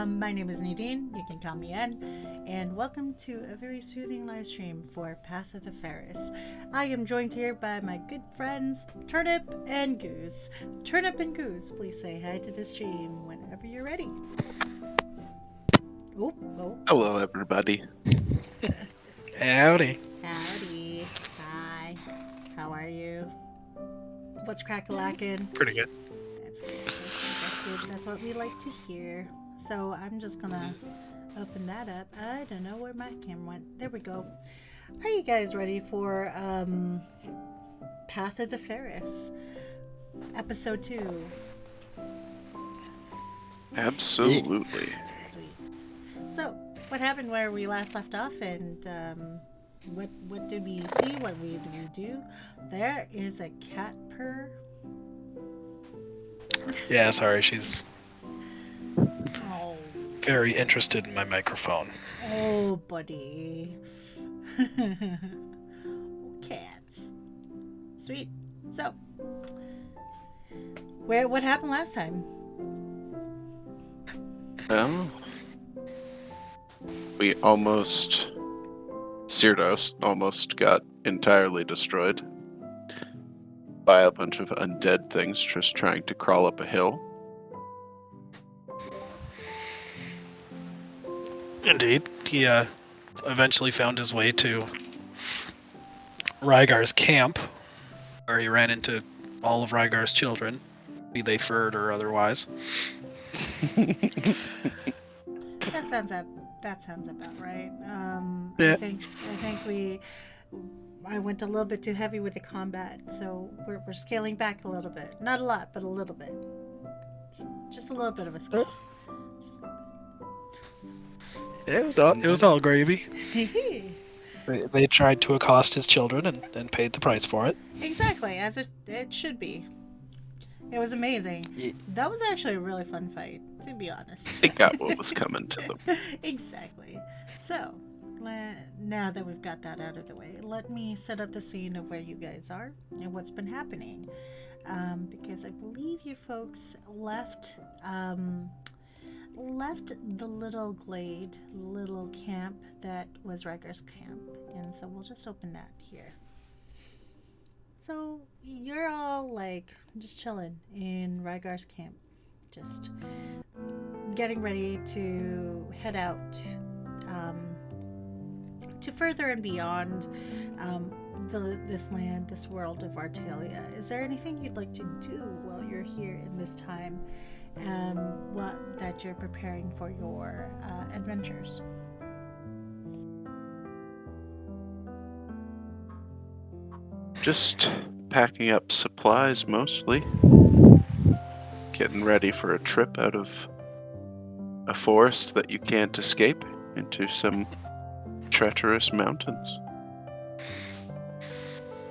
My name is Nadine. You can call me Ann. And welcome to a very soothing live stream for Path of the Ferris. I am joined here by my good friends Turnip and Goose. Turnip and Goose, please say hi to the stream whenever you're ready. Oh. Hello, everybody. Howdy. Howdy. Hi. How are you? What's crack-a-lackin'? Pretty good. That's good. That's good. That's what we like to hear. So I'm just gonna open that up. I don't know where my camera went. There we go. Are you guys ready for Path of the Ferris, episode 2? Absolutely. Sweet. So, what happened where we last left off, and what did we see? What did we do? There is a cat purr. Yeah, sorry, she's Oh. very interested in my microphone. Oh, buddy. Cats. Sweet. So, what happened last time? We Cyrdos almost got entirely destroyed by a bunch of undead things just trying to crawl up a hill. Indeed. He eventually found his way to Rygar's camp, where he ran into all of Rygar's children, be they furred or otherwise. That sounds about right. Yeah. I think I went a little bit too heavy with the combat, so we're scaling back a little bit. Not a lot, but a little bit. Just a little bit of a scale. It was all gravy. They tried to accost his children and paid the price for it. Exactly, as it should be. It was amazing. Yeah. That was actually a really fun fight, to be honest. They got what was coming to them. Exactly. So, now that we've got that out of the way, let me set up the scene of where you guys are and what's been happening. Because I believe you folks left the little glade, little camp that was Rygar's camp. And so we'll just open that here. So you're all like just chilling in Rygar's camp, just getting ready to head out to further and beyond this land, this world of Artalia. Is there anything you'd like to do while you're here in this time, that you're preparing for your adventures? Just packing up supplies mostly. Getting ready for a trip out of a forest that you can't escape into some treacherous mountains.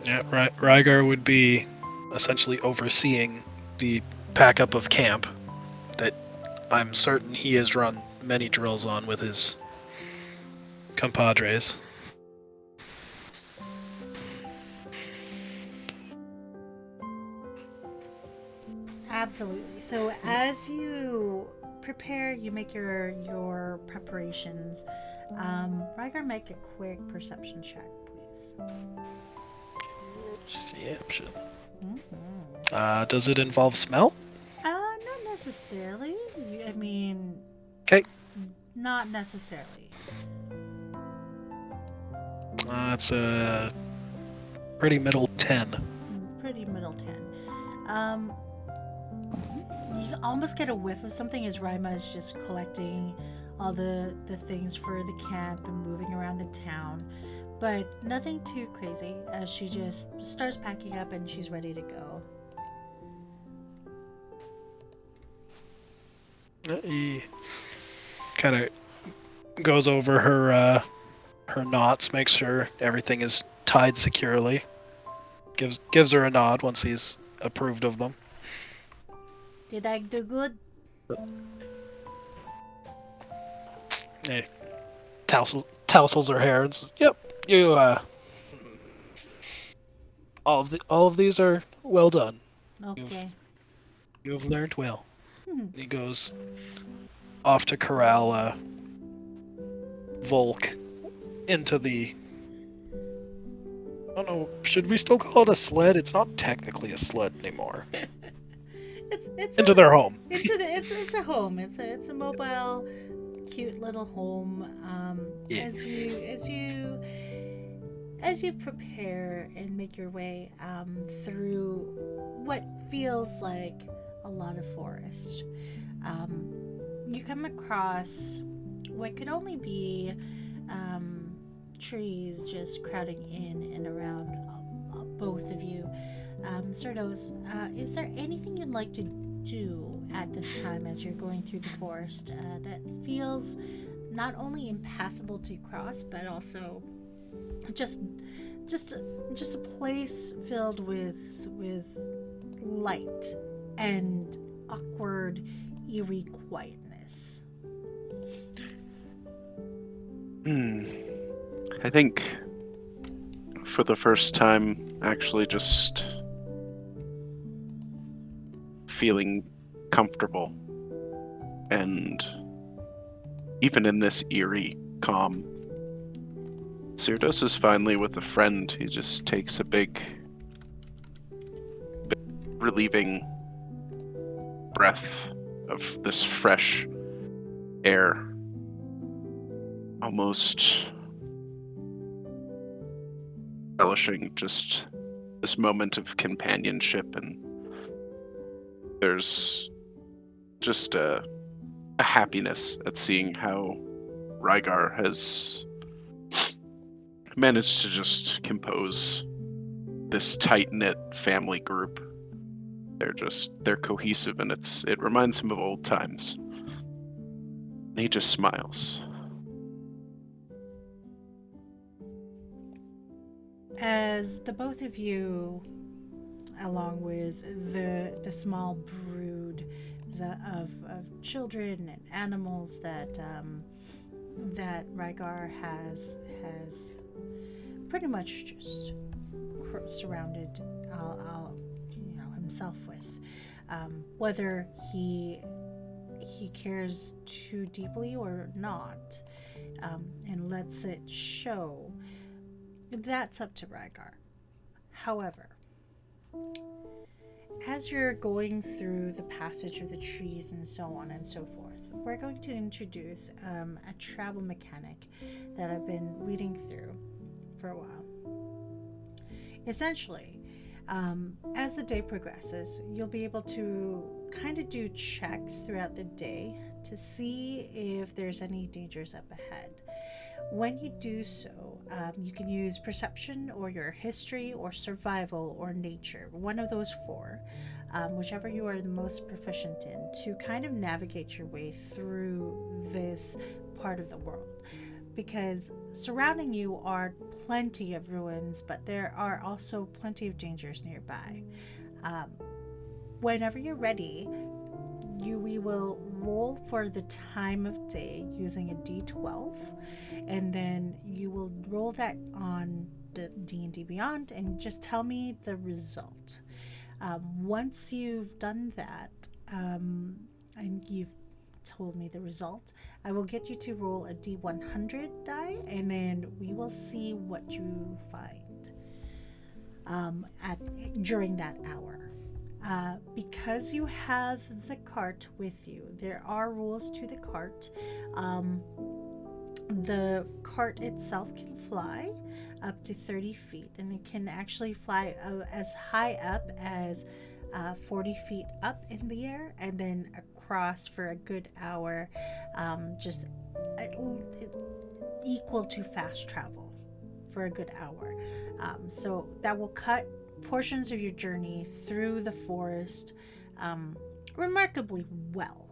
Yeah, Rygar would be essentially overseeing the pack-up of camp that I'm certain he has run many drills on with his compadres. Absolutely. So as you prepare, you make your preparations. Rygar, make a quick perception check, please. Perception. Mm-hmm. Does it involve smell? Not necessarily. I mean, Okay. not necessarily. It's a pretty middle 10. Pretty middle 10. You almost get a whiff of something as Rima is just collecting all the things for the camp and moving around the town. But nothing too crazy as she just starts packing up and she's ready to go. He kind of goes over her knots, makes sure everything is tied securely. Gives her a nod once he's approved of them. Did I do good? He tousles her hair and says, "Yep, you all of these are well done. Okay. You have learned well." He goes off to corral Volk into the... I don't know, should we still call it a sled? It's not technically a sled anymore. It's Into their home. it's a home. It's a mobile, cute little home. Yeah. As you prepare and make your way through what feels like a lot of forest, you come across what could only be trees just crowding in and around both of you. Cerdos, is there anything you'd like to do at this time as you're going through the forest that feels not only impassable to cross, but also just a place filled with light and awkward, eerie quietness? I think for the first time, actually just feeling comfortable, and even in this eerie calm, Cyrdos is finally with a friend. He just takes a big relieving breath of this fresh air, almost relishing just this moment of companionship. And there's just a happiness at seeing how Rygar has managed to just compose this tight-knit family group. They're cohesive, and it reminds him of old times. And he just smiles. As the both of you, along with the small brood of children and animals that Rygar has pretty much just surrounded himself with, whether he cares too deeply or not, and lets it show, that's up to Rygar. However, as you're going through the passage of the trees and so on and so forth, we're going to introduce a travel mechanic that I've been reading through for a while. Essentially, as the day progresses, you'll be able to kind of do checks throughout the day to see if there's any dangers up ahead. When you do so, you can use perception or your history or survival or nature, one of those four, whichever you are the most proficient in, to kind of navigate your way through this part of the world. Because surrounding you are plenty of ruins, but there are also plenty of dangers nearby. Whenever you're ready, we will roll for the time of day using a d12, and then you will roll that on the D&D Beyond and just tell me the result. Once you've done that, and you've told me the result, I will get you to roll a d100 die, and then we will see what you find during that hour. Because you have the cart with you, there are rules to the cart. The cart itself can fly up to 30 feet, and it can actually fly as high up as 40 feet up in the air, and then across for a good hour, just equal to fast travel for a good hour. So that will cut portions of your journey through the forest remarkably well.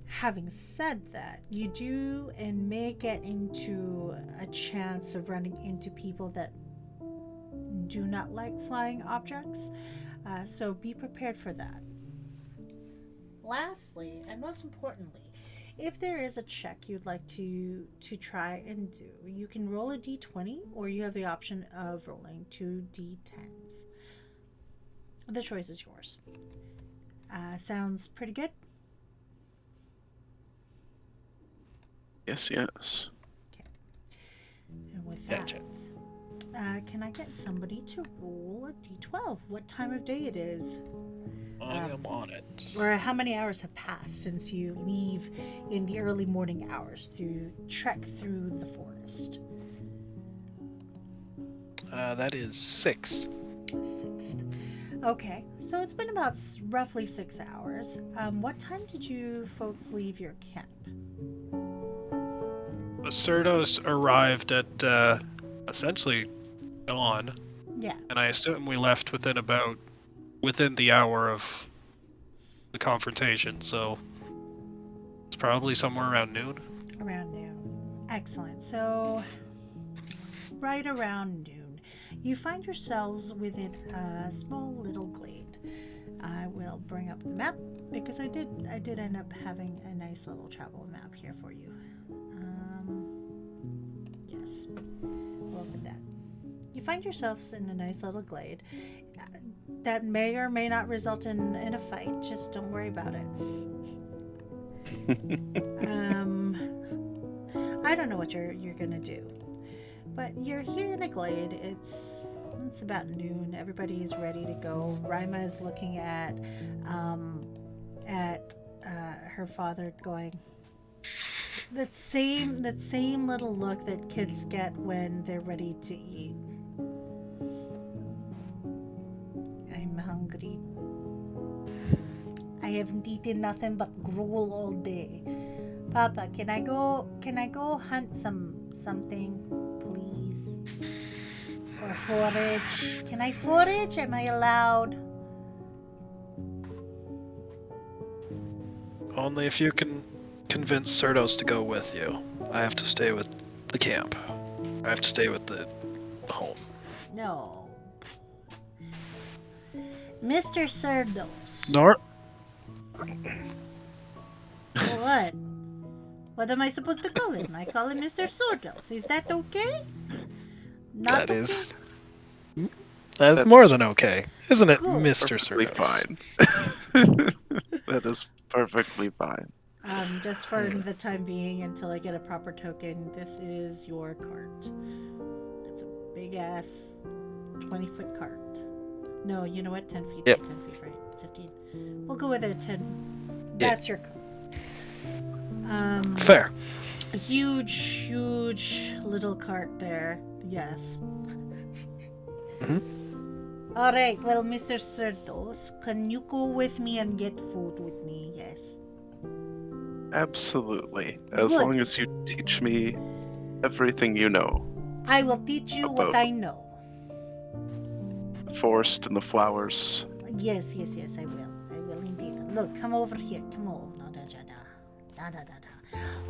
Having said that, you do and may get into a chance of running into people that do not like flying objects, so be prepared for that. Lastly, and most importantly, if there is a check you'd like to try and do, you can roll a d20, or you have the option of rolling 2 d10s. The choice is yours. Sounds pretty good? Yes, yes. And with Gotcha. that, can I get somebody to roll a d12? What time of day it is? I am on it. Or how many hours have passed since you leave in the early morning hours to trek through the forest? That is 6. 6th. Okay, so it's been about roughly 6 hours. What time did you folks leave your camp? Cerdos arrived at essentially dawn, Yeah. and I assume we left within the hour of the confrontation, so it's probably somewhere around noon. Around noon. Excellent. So, right around noon, you find yourselves within a small little glade. I will bring up the map because I did end up having a nice little travel map here for you. Yes, we'll open that. You find yourselves in a nice little glade. That may or may not result in a fight. Just don't worry about it. I don't know what you're gonna do, but you're here in a glade. It's about noon. Everybody's ready to go. Rima is looking at her father, going that same little look that kids get when they're ready to eat. I'm hungry. I haven't eaten nothing but gruel all day. Papa, can I go hunt something, please? Or forage? Can I forage? Am I allowed? Only if you can convince Cerdos to go with you. I have to stay with the camp. I have to stay with the home. No. Mr. Cerdos. Nor. What? What am I supposed to call him? I call him Mr. Cerdos. Is that okay? Not That okay? is. That's more than okay, isn't it, Cool. Mr. Perfectly Cerdos? fine. That is perfectly fine. Just for the time being, until I get a proper token, this is your cart. It's a big ass 20-foot cart. No, you know what? 10 feet. Yep. 10 feet, right? 15. We'll go with a 10. Yeah. That's your cart. Fair. A huge little cart there. Yes. All right. Well, Mr. Cerdos, can you go with me and get food with me? Yes. Absolutely. As Good. long as you teach me everything you know. I will teach you what About- I know. The forest and the flowers. Yes, I will. I will indeed. Look, come over here. Come over.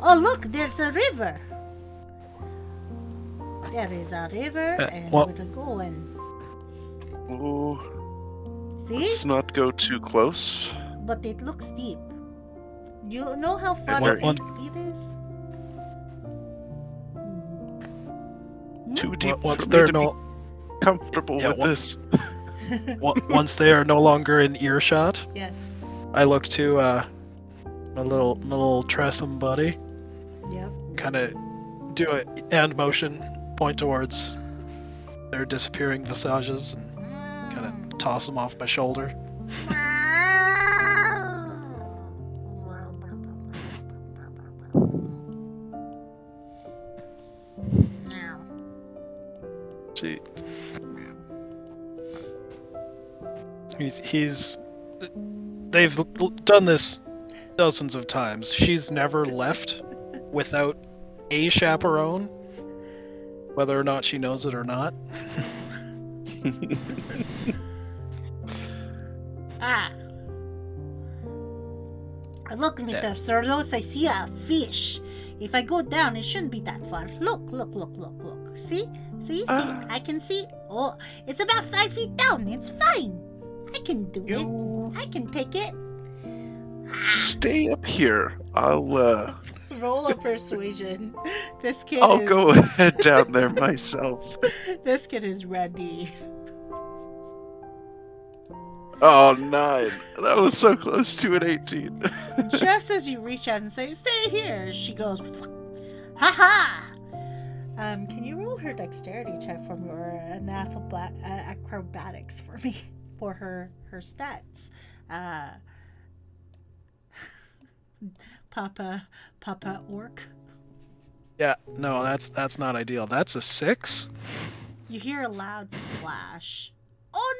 Oh, look, there's a river. There is a river, and what- we're going. Oh, See? let's not go too close. But it looks deep. You know how far what- deep it is? Too deep Once for they're me to no, be comfortable Yeah, with what- this. once they are no longer in earshot, Yes. I look to my little Tressum buddy, Yep. kind of do a hand motion, point towards their disappearing visages, and kind of toss them off my shoulder. She, he's they've done this dozens of times. She's never left without a chaperone, whether or not she knows it or not. Look, Mr. Cerdos, I see a fish. If I go down, it shouldn't be that far. Look. See? I can see. Oh, it's about 5 feet down. It's fine. I can do it. I can take it. Stay up here. I'll Roll a persuasion. This kid I'll is... go ahead down there myself. This kid is ready. Oh, 9. That was so close to an 18. Just as you reach out and say, "Stay here," she goes Haha! Can you roll her dexterity check for me, or an acrobatics for me, for her stats? Papa Orc. Yeah, no, that's not ideal. That's a 6. You hear a loud splash. Oh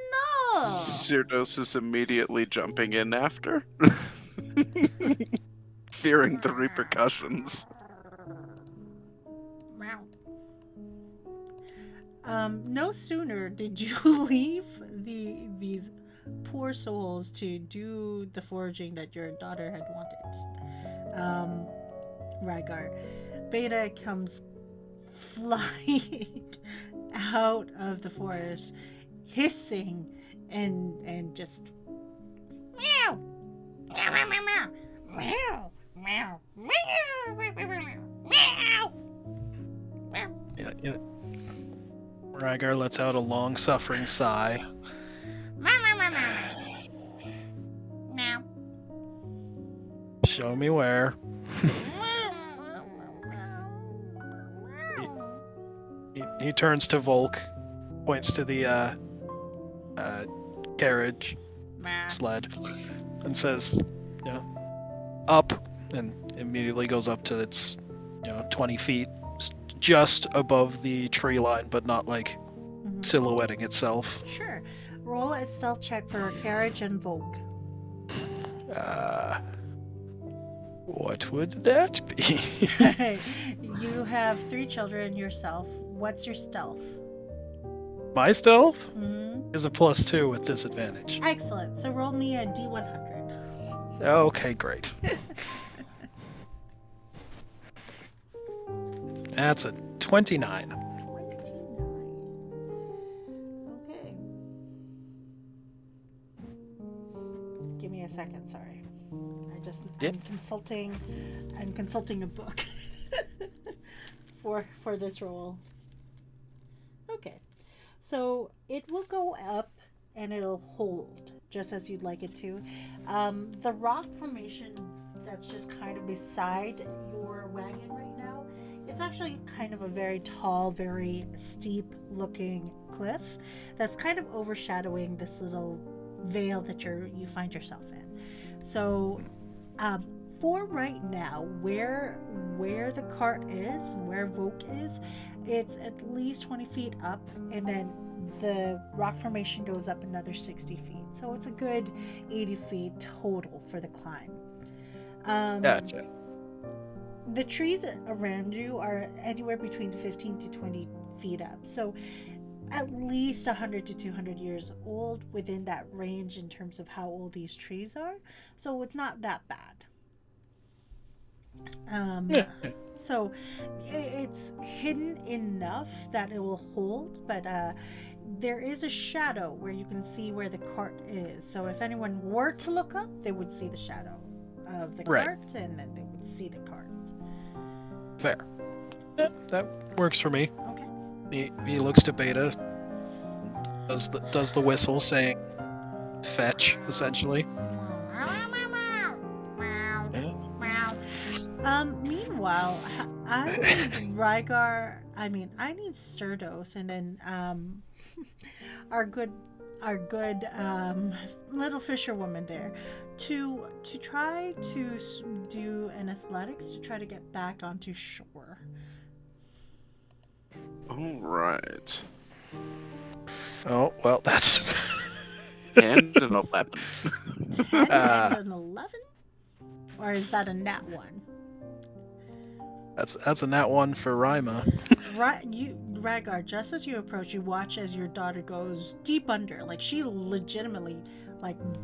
no! Cyrdos is immediately jumping in after, fearing the repercussions. No sooner did you leave these poor souls to do the foraging that your daughter had wanted, Rygar, Beta comes flying out of the forest, hissing and just meow, meow, meow, meow, meow, meow, meow, meow. Yeah. Rygar lets out a long, suffering sigh. Meow. Show me where. He turns to Volk, points to the carriage sled, and says, up, and immediately goes up to its, 20 feet, just above the tree line, but not like silhouetting itself. Sure. Roll a stealth check for Carriage and Volk. What would that be? You have 3 children yourself. What's your stealth? My stealth Mm-hmm. is a +2 with disadvantage. Excellent. So roll me a D100. Okay, great. That's a 29. 29. Okay. Give me a second. Sorry. Yep. I'm consulting a book for this roll. Okay. So it will go up and it'll hold just as you'd like it to. The rock formation that's just kind of beside your wagon right now, it's actually kind of a very tall, very steep looking cliff that's kind of overshadowing this little vale that you find yourself in. So for right now, where the cart is and where Volk is, it's at least 20 feet up, and then the rock formation goes up another 60 feet. So it's a good 80 feet total for the climb. Gotcha. The trees around you are anywhere between 15 to 20 feet up. So at least 100 to 200 years old, within that range in terms of how old these trees are. So it's not that bad. So it's hidden enough that it will hold, but there is a shadow where you can see where the cart is. So if anyone were to look up, they would see the shadow of the cart, and then they would see the cart. Fair. Yeah, that works for me. Okay. He looks to Beta, does the whistle saying fetch, essentially. Meanwhile, I need Rygar. I need Cyrdos, and then our good little fisherwoman there to try to do an athletics to try to get back onto shore. All right. Oh, well, that's... 10 and 11. 10 and an 11? Or is that a nat 1? That's a nat 1 for Rima. Rhaegar, just as you approach, you watch as your daughter goes deep under. Like, she legitimately,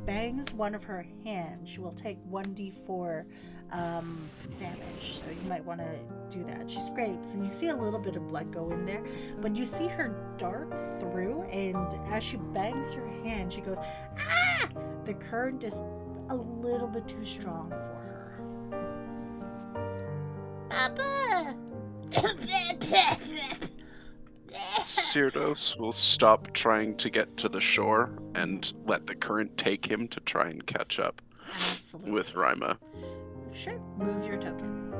bangs one of her hands. She will take 1d4 damage, so you might want to do that. She scrapes, and you see a little bit of blood go in there, but you see her dart through, and as she bangs her hand, she goes, ah! The current is a little bit too strong for her. Papa! Cyrdos will stop trying to get to the shore and let the current take him to try and catch up Absolutely. with Rima. Sure. Move your token.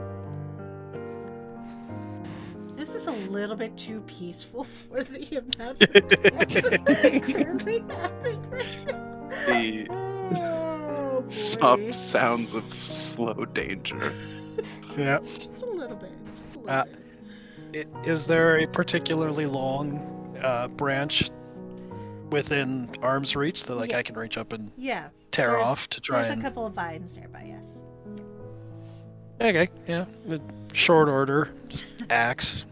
this is a little bit too peaceful for the amount of that's currently happening right now. The Oh, boy. soft sounds of slow danger. Yeah. Just a little bit. Just a little Uh, bit. Is there a particularly long branch within arm's reach that Yeah. I can reach up and Yeah. tear There's- off to try There's and... a couple of vines nearby, yes. Okay, yeah. Short order, just axe.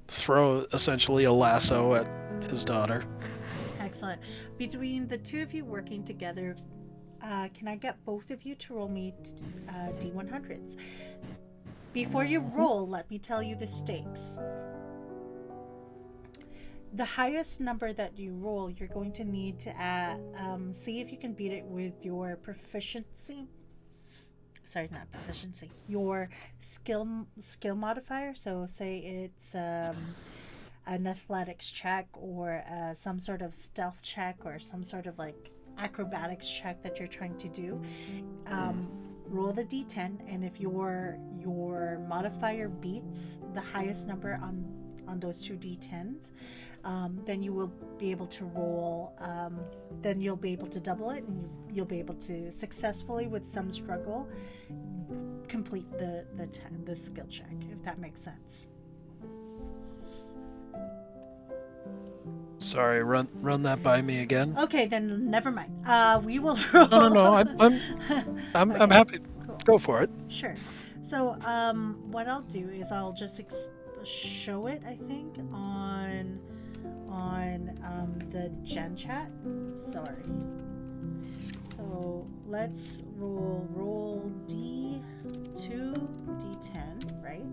Throw essentially a lasso at his daughter. Excellent. Between the two of you working together, can I get both of you to roll me D100s? Before you roll, let me tell you the stakes. The highest number that you roll, you're going to need to see if you can beat it with your proficiency. Sorry, not proficiency. Your skill modifier. So say it's an athletics check or some sort of stealth check or some sort of like acrobatics check that you're trying to do. Roll the d10, and if your modifier beats the highest number on those two d10s, then you will be able to roll. Then you'll be able to double it, and you'll be able to successfully, with some struggle, complete the skill check. If that makes sense. Sorry, run that by me again. Okay, then never mind. We will roll. No. I'm Okay, happy. cool. Go for it. Sure. So, what I'll do is I'll just show it. I think on the Gen chat. Sorry. So let's roll D2, D10, right?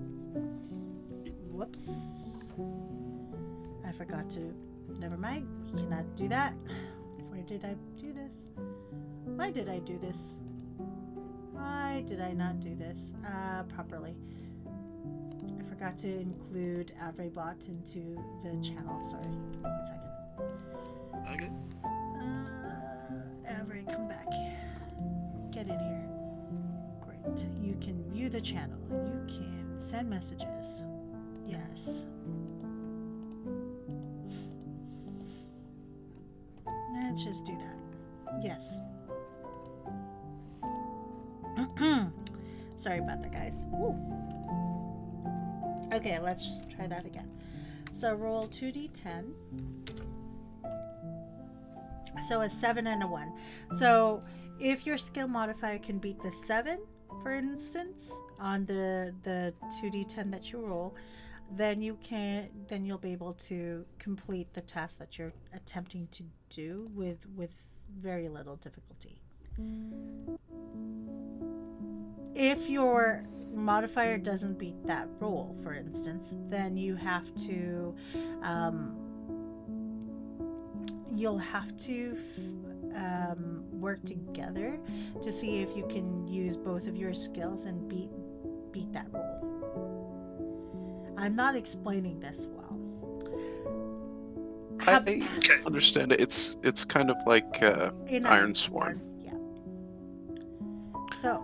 Whoops. I forgot to. Never mind. We cannot do that. Where did I do this? Why did I do this? Why did I not do this properly? I forgot to include AvreBot into the channel. Sorry. Give me 1 second. Okay. Avre, come back. Get in here. Great. You can view the channel. You can send messages. Yes. Let's just do that. Yes. Sorry about that, guys. Woo. Okay, let's try that again. So roll 2d10. So a 7 and a 1. So if your skill modifier can beat the 7, for instance, on the 2d10 that you roll, then you'll be able to complete the task that you're attempting to do with very little difficulty. If your modifier doesn't beat that roll, for instance, then you have to you'll have to work together to see if you can use both of your skills and beat that roll. I'm not explaining this well. I understand it. It's kind of like In Iron Sworn. Yeah. So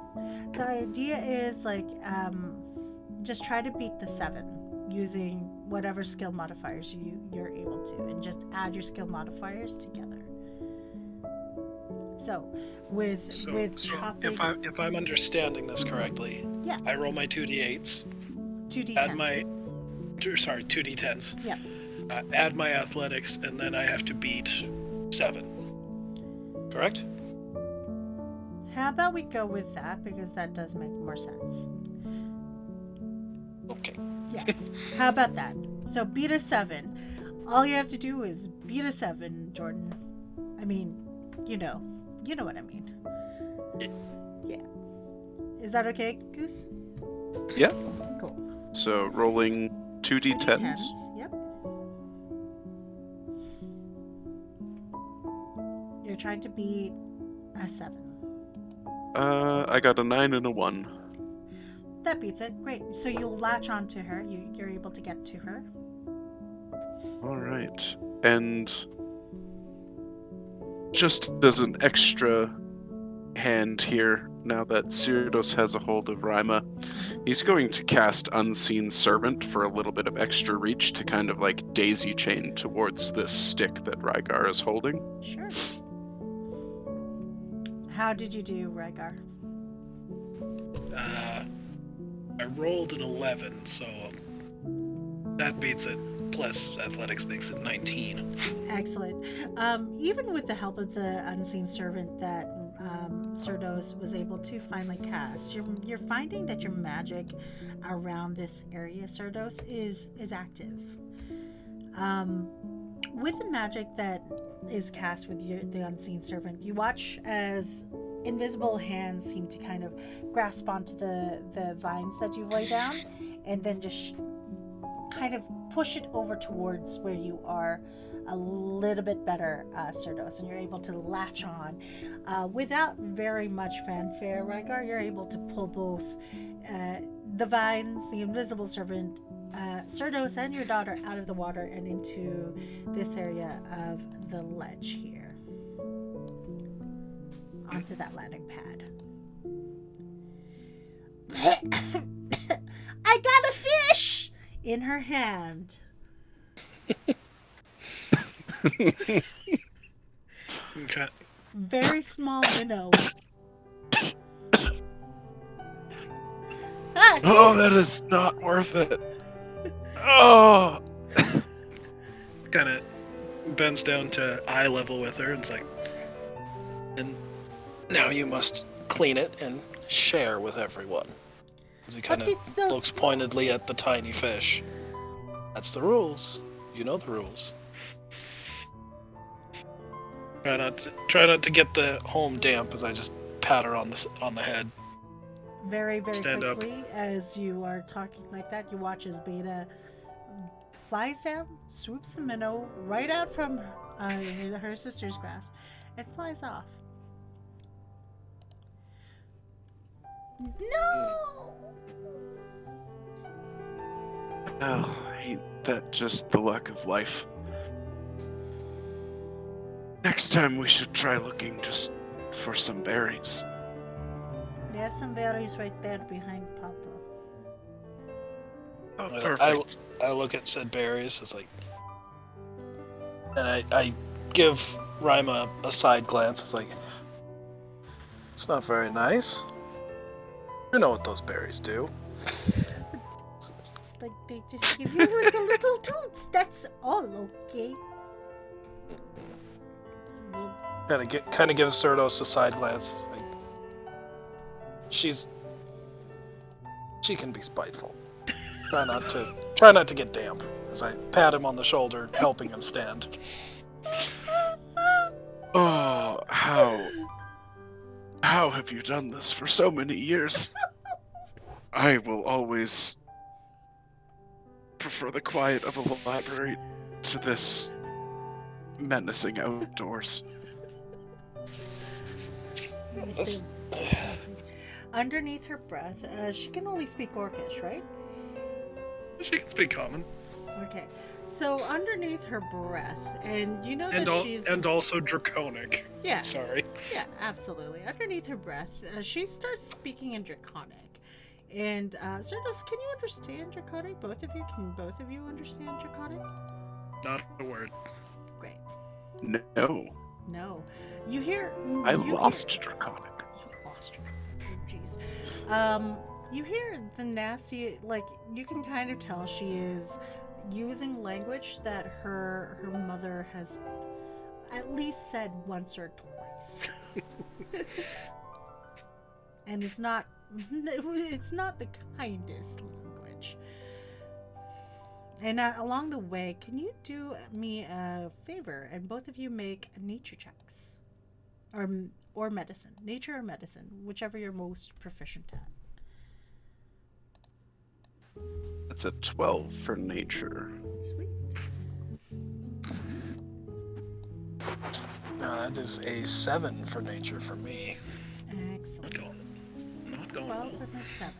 the idea is like just try to beat the 7 using whatever skill modifiers you're able to, and just add your skill modifiers together. So chopping, if I'm understanding this correctly, yeah, I roll my 2d8s, 2d10. add my 2d10s. Yeah. Add my athletics, and then I have to beat 7. Correct? How about we go with that, because that does make more sense. Okay. Yes. How about that? So beat a 7. All you have to do is beat a 7, Jordan. I mean, you know what I mean. Yeah. Is that okay, Goose? Yeah. Cool. So rolling 2d10s. Yep. You're trying to beat a 7. I got a 9 and a 1. That beats it. Great. So you'll latch onto her. You're able to get to her. All right. And just as an extra hand here, now that Cyrdos has a hold of Rima, he's going to cast Unseen Servant for a little bit of extra reach to kind of like daisy chain towards this stick that Rygar is holding. Sure. How did you do, Rygar? I rolled an 11, so that beats it. Plus athletics makes it 19. Excellent. Even with the help of the unseen servant that Cyrdos was able to finally cast, you're finding that your magic around this area, Cyrdos, is active. With the magic that is cast with the unseen servant, you watch as invisible hands seem to kind of grasp onto the vines that you've laid down, and then just kind of push it over towards where you are a little bit better, Cyrdos, and you're able to latch on without very much fanfare. Rygar, you're able to pull both the vines, the invisible servant, Cyrdos, and your daughter out of the water and into this area of the ledge here, onto that landing pad. I got a fish in her hand. Okay. Very small minnow. Oh, that is not worth it. Oh! Kind of bends down to eye level with her and it's like, and now you must clean it and share with everyone. As he kind of looks pointedly at the tiny fish. That's the rules. You know the rules. Try not to get the home damp as I just pat her on the head. Very, very Stand quickly, as you are talking like that, you watch as Beta flies down, swoops the minnow right out from her sister's grasp, and flies off. No! Oh, ain't that just the luck of life? Next time we should try looking just for some berries. There's some berries right there behind Papa. Oh, perfect. I look at said berries, it's like, and I give Rima a side glance, it's like, it's not very nice. You know what those berries do. Like, they just give you like a little toots, that's all, okay? Kind of gives Cyrdos a side glance. Like, she can be spiteful. Try not to get damp. As I pat him on the shoulder, helping him stand. Oh, how have you done this for so many years? I will always prefer the quiet of a library to this menacing outdoors. Underneath her breath, she can only speak Orcish, right? She can speak common. Okay, so underneath her breath, and you know that she's... And also Draconic. Yeah. Sorry. Yeah, absolutely. Underneath her breath, she starts speaking in Draconic. And, Cyrdos, can you understand Draconic? Can both of you understand Draconic? Not a word. Great. No. No. You hear... I lost Draconic. You lost Draconic. Jeez. You hear the nasty... Like, you can kind of tell she is using language that her mother has at least said once or twice. And it's not the kindest language. And along the way, can you do me a favor and both of you make nature checks, or medicine, nature or medicine, whichever you're most proficient at. That's a 12 for nature. Sweet. That is a 7 for nature for me. Excellent. Not going 12 well. and a 7.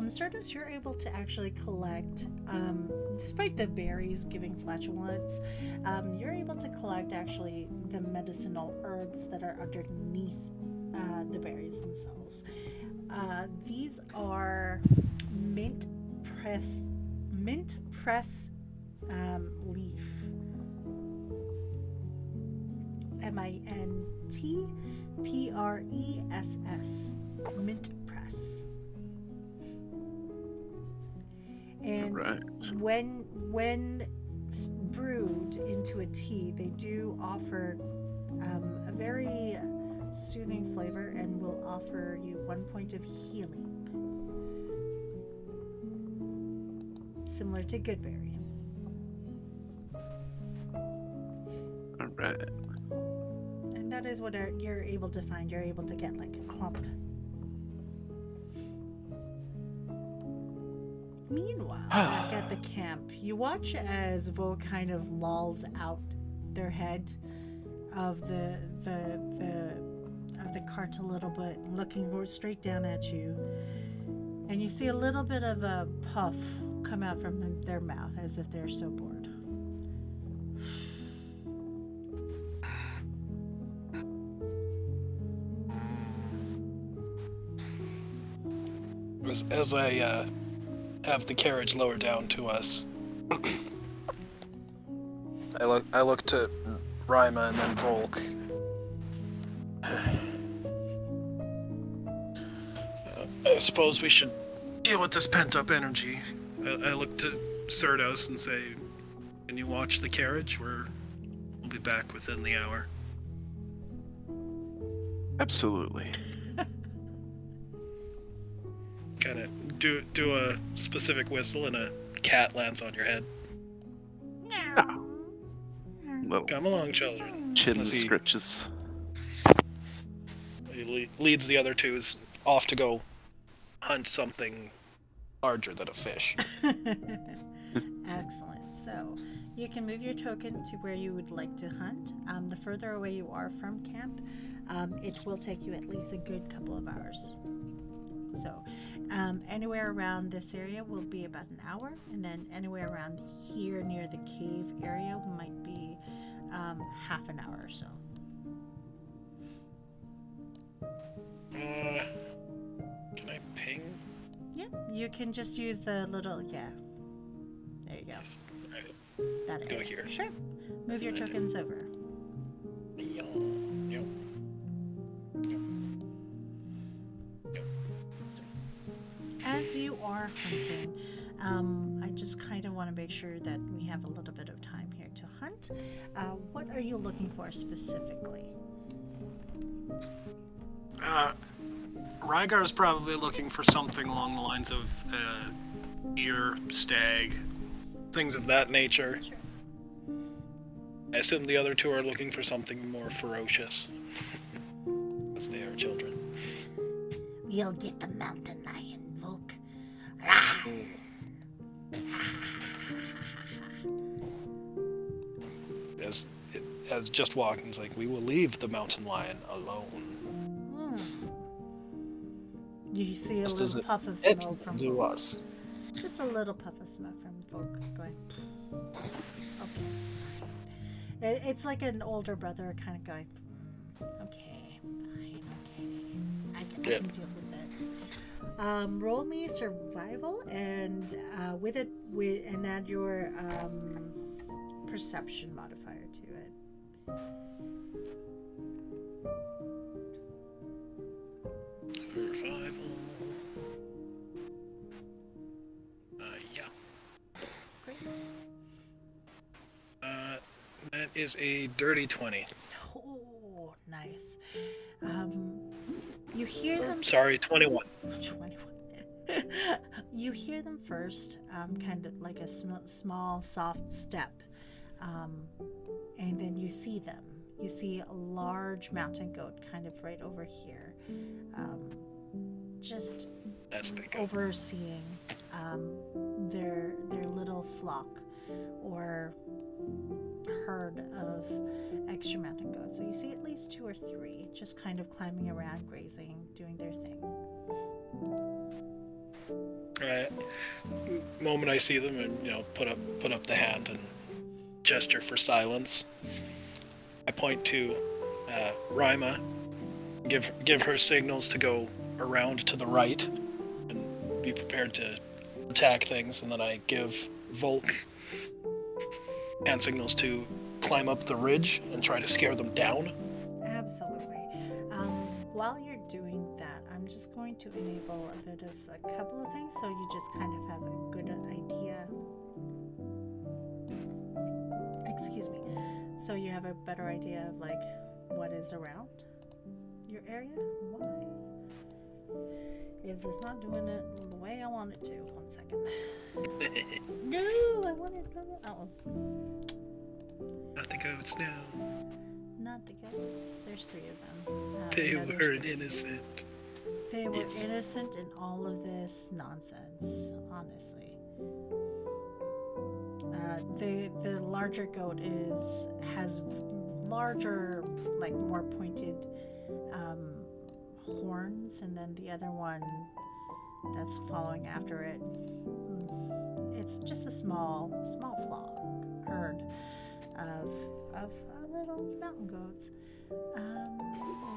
Cyrdos, you're able to actually collect, despite the berries giving flatulence, you're able to collect actually the medicinal herbs that are underneath the berries themselves. These are mint press leaf. MINTPRESS. Mint press. And Right. when brewed into a tea, they do offer a very soothing flavor and will offer you 1 point of healing, similar to goodberry. All right. And that is what you're able to find. You're able to get like a clump. Meanwhile, back at the camp, you watch as Vo kind of lolls out their head of the cart a little bit, looking straight down at you, and you see a little bit of a puff come out from their mouth as if they're so bored. As I have the carriage lower down to us, I look to Rima and then Volk. I suppose we should deal with this pent-up energy. I look to Cerdos and say, "Can you watch the carriage? We'll be back within the hour." Absolutely. Kind of do a specific whistle and a cat lands on your head. Little Come along, children. chin As he- scritches. He leads the other twos off to go hunt something larger than a fish. Excellent. So you can move your token to where you would like to hunt. The further away you are from camp, it will take you at least a good couple of hours. So anywhere around this area will be about an hour, and then anywhere around here near the cave area might be half an hour or so. Can I ping? Yeah, you can just use the little, yeah. There you go. Alright. That Go area. here. Sure. Move your tokens over. Yep. As you are hunting, I just kind of want to make sure that we have a little bit of time here to hunt. What are you looking for specifically? Rygar's probably looking for something along the lines of deer, stag, things of that nature. Sure. I assume the other two are looking for something more ferocious, as they are children. We'll get the mountain lion, Volk. As just walking, it's like, we will leave the mountain lion alone. You see a Just as little puff of it smoke from do Volk. us. Just a little puff of smoke from Volk going. Okay. It's like an older brother kind of going. Okay, fine, okay. I can deal with it. Roll me survival and and add your perception modifier to it. Survival. Yeah. Great. That is a dirty 20. Oh, nice. You hear them. Sorry, 21. 21. You hear them first, kind of like a small, soft step, and then you see them. You see a large mountain goat kind of right over here, just That's a big goat. overseeing their little flock or herd of extra mountain goats. So you see at least 2 or 3 just kind of climbing around, grazing, doing their thing. Moment I see them, and put up the hand and gesture for silence. I point to Rima, give her signals to go around to the right and be prepared to attack things, and then I give Volk hand signals to climb up the ridge and try to scare them down. Absolutely. While you're doing that, I'm just going to enable a bit of a couple of things so you just kind of have a good idea. Excuse me. So you have a better idea of like what is around your area. Why is this not doing it the way I want it to? 1 second. No, I want it. Oh. Not the goats, no. Not the goats. There's 3 of them. They no, were innocent. They were Yes. innocent in all of this nonsense, honestly. The larger goat has larger, like more pointed horns, and then the other one that's following after it, it's just a small herd of little mountain goats.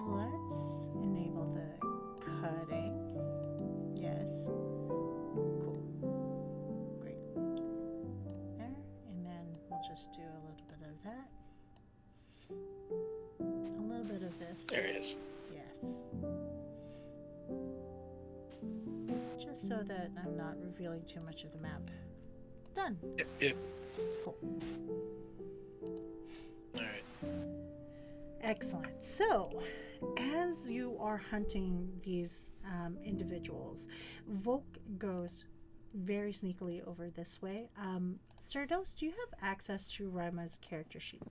Let's enable the cutting. Yes. Cool. Great. There. And then we'll just do a little bit of that. A little bit of this. There it is. Yes. Just so that I'm not revealing too much of the map. Done. Yep. Cool. Alright. Excellent. So, as you are hunting these individuals, Volk goes very sneakily over this way. Cerdos, do you have access to Rima's character sheet?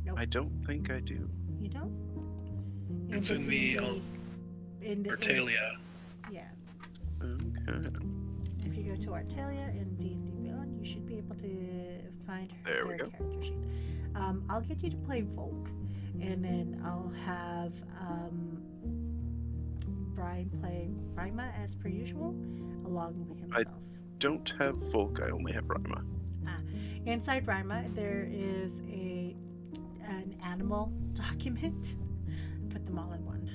Nope. I don't think I do. You don't? It's in the Artalia. Yeah. Okay. If you go to Artalia in D&D Beyond, you should be able to find There we their go. character sheet. I'll get you to play Volk, and then I'll have Brian play Rima as per usual, along with himself. Don't have Volk, I only have Rima. Inside Rima, there is an animal document. Put them all in one.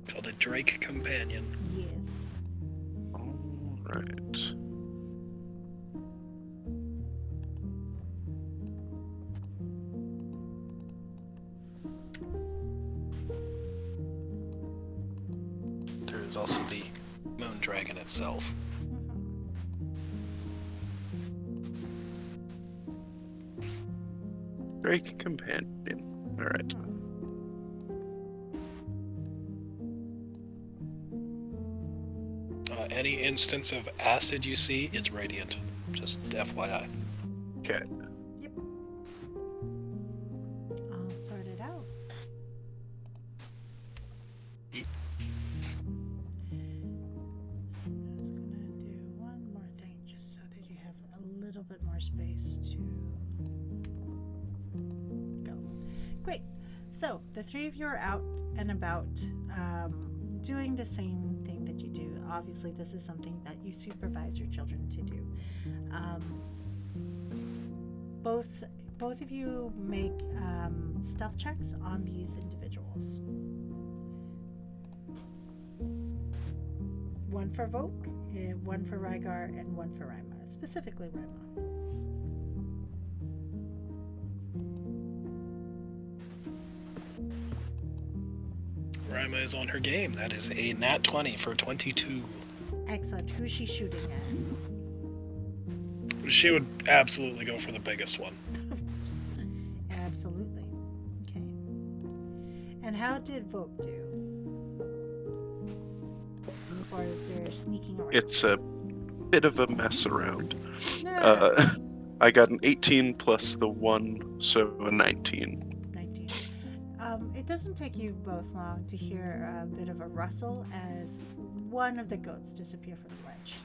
Called a Drake Companion. Yes. Alright. There is also the Moon Dragon itself. Drake Companion. Alright. Any instance of acid you see is radiant. Just FYI. Okay. Yep. I'll sort it out. Yeet. I was gonna do one more thing just so that you have a little bit more space to go. Great. So the 3 of you are out and about, doing the same thing that you do. Obviously, this is something that you supervise your children to do. Both of you make stealth checks on these individuals. One for Volk, one for Rygar, and one for Rima. Specifically Rima. Rima is on her game. That is a nat 20 for 22. Excellent. Who's she shooting at? She would absolutely go for the biggest one. Of course. Absolutely. Okay. And how did Volk do? Or they're sneaking around? It's a bit of a mess around. No. I got an 18 plus the 1, so a 19. 19. It doesn't take you both long to hear a bit of a rustle as one of the goats disappear from the ledge.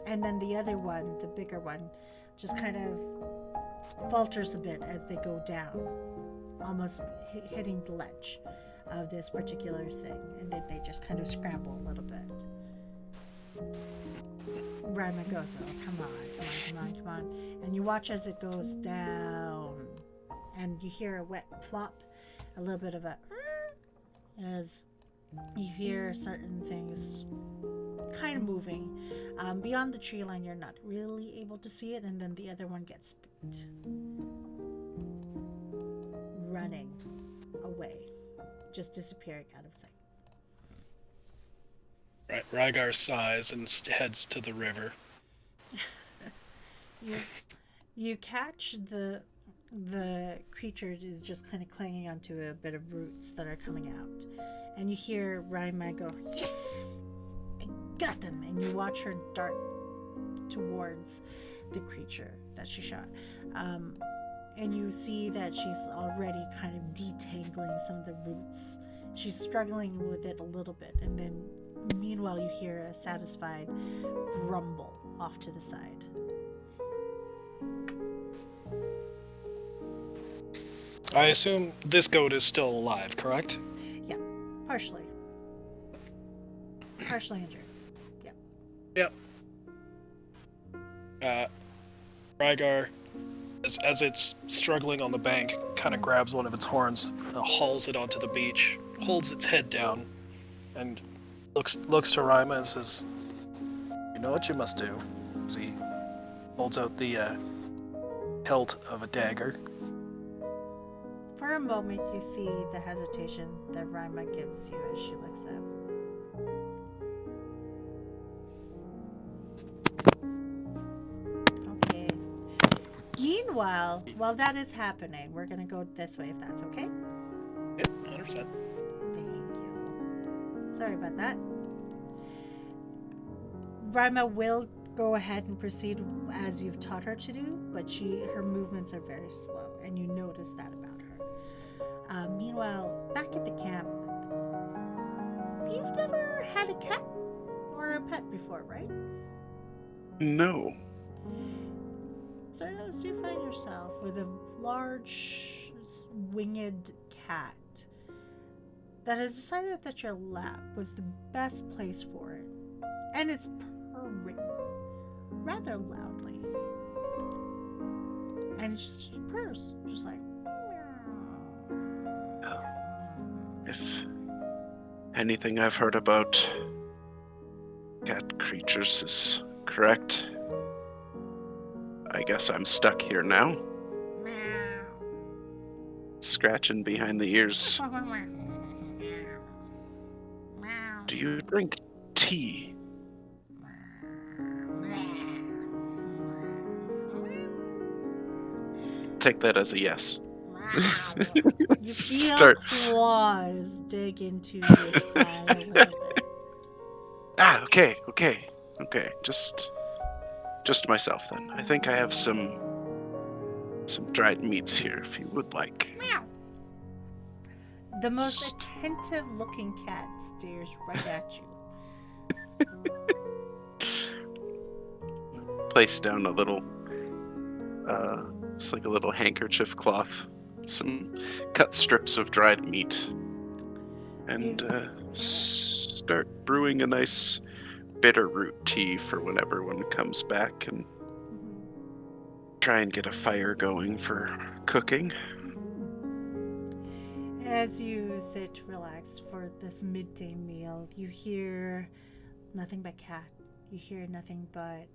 And then the other one, the bigger one, just kind of falters a bit as they go down, almost hitting the ledge of this particular thing. And then they just kind of scramble a little bit. Rima goes, oh, come on. And you watch as it goes down and you hear a wet flop, a little bit of a as you hear certain things kind of moving. Beyond the tree line, you're not really able to see it, and then the other one gets spooked, running away, just disappearing out of sight. Right, Rygar sighs and heads to the river. You catch the creature is just kind of clinging onto a bit of roots that are coming out, and you hear Raima go, "Yes, I got them!" And you watch her dart towards the creature that she shot, and you see that she's already kind of detangling some of the roots. She's struggling with it a little bit, and then meanwhile you hear a satisfied grumble off to the side. I assume this goat is still alive, correct? Yeah, partially injured. Yep. Rygar, as it's struggling on the bank, kind of grabs one of its horns, hauls it onto the beach, holds its head down, and looks to Raima and says, "You know what you must do." As he holds out the hilt of a dagger. For a moment, you see the hesitation that Raima gives you as she looks up. Okay. Meanwhile, while that is happening, we're going to go this way if that's okay. Yep, 100%. Thank you. Sorry about that. Raima will go ahead and proceed as you've taught her to do, but her movements are very slow, and you notice that about her. Meanwhile, back at the camp, you've never had a cat or a pet before, right? No. So you find yourself with a large winged cat that has decided that your lap was the best place for it, and it's purring rather loudly, and it just purrs, just like. If anything I've heard about cat creatures is correct, I guess I'm stuck here now. Scratching behind the ears. Do you drink tea? Take that as a yes. You feel claws dig into your thigh a little bit. Okay. Just myself then. I think I have some dried meats here if you would like. The most attentive looking cat stares right at you. Place down a little it's like a little handkerchief cloth, some cut strips of dried meat, and start brewing a nice bitter root tea for when everyone comes back, and try and get a fire going for cooking. As you sit relaxed for this midday meal, you hear nothing but cat. You hear nothing but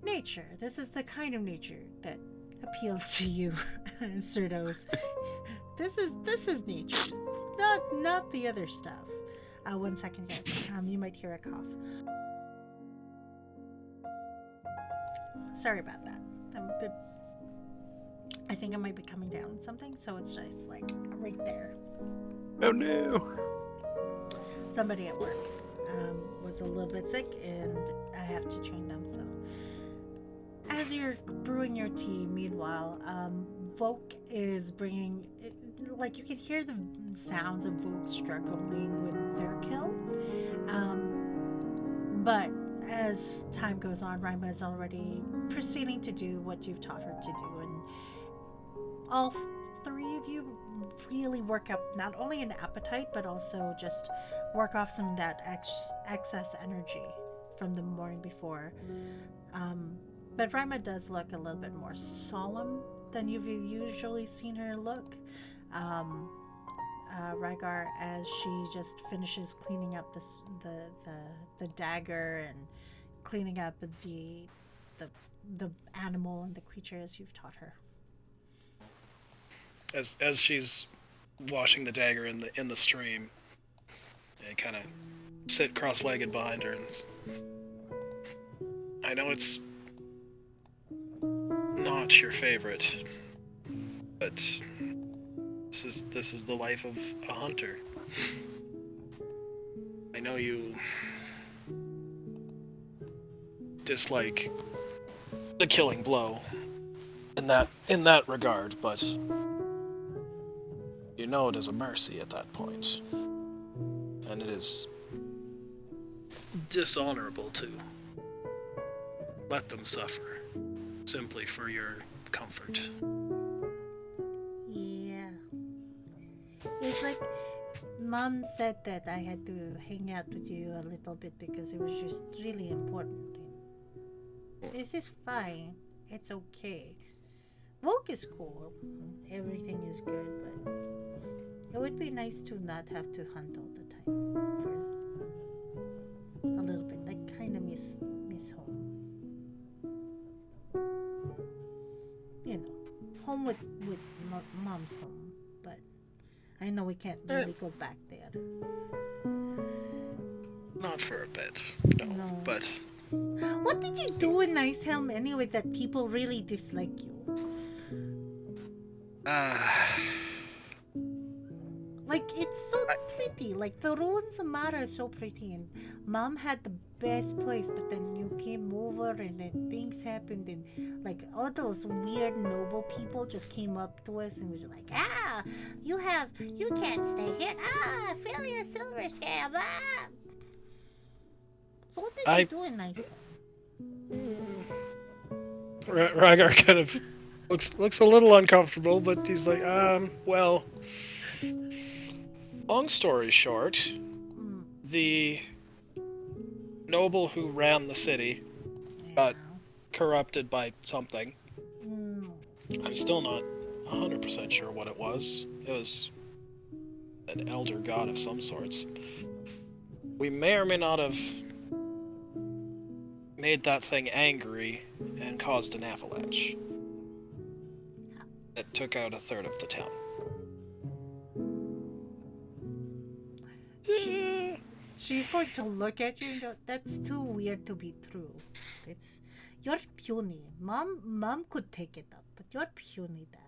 nature. This is the kind of nature that appeals to you, Cerdos. This is nature, not the other stuff. 1 second, guys. You might hear a cough. Sorry about that. I think I might be coming down with something, so it's just like right there. Oh no! Somebody at work was a little bit sick, and I have to train them. So, as you're brewing your tea, meanwhile, Volk is bringing, like you can hear the sounds of Volk struggling with their kill. But as time goes on, Raima is already proceeding to do what you've taught her to do, and all three of you really work up not only an appetite, but also just work off some of that excess energy from the morning before. But Raima does look a little bit more solemn than you've usually seen her look. Um, Rygar, as she just finishes cleaning up the dagger and cleaning up the the animal and the creature as you've taught her. As she's washing the dagger in the stream, I kind of sit cross-legged behind her, and I know it's not your favorite, but this is the life of a hunter. I know you dislike the killing blow in that regard, but you know it is a mercy at that point, and it is dishonorable to let them suffer simply for your comfort. Yeah. It's like Mom said that I had to hang out with you a little bit because it was just really important. This is fine. It's okay. Volk is cool. Everything is good, but it would be nice to not have to hunt all the time for a little bit. I kind of miss home. You know, home with Mom's home, but I know we can't really go back there. Not for a bit, No. but What did you do in Icehelm anyway that people really dislike you? Like, it's so pretty. Like, the ruins of Mara are so pretty, and Mom had the best place, but then you came over, and then things happened, and like all those weird noble people just came up to us and was like, you can't stay here. Fill your silver scale. So what did you do in Icehelm? Rygar kind of looks a little uncomfortable, but he's like, well, long story short, the noble who ran the city got corrupted by something. I'm still not 100% sure what it was. It was an elder god of some sorts. We may or may not have made that thing angry and caused an avalanche that took out a third of the town. She's going to look at you and go, that's too weird to be true. You're puny. Mom could take it up, but you're puny, Dad.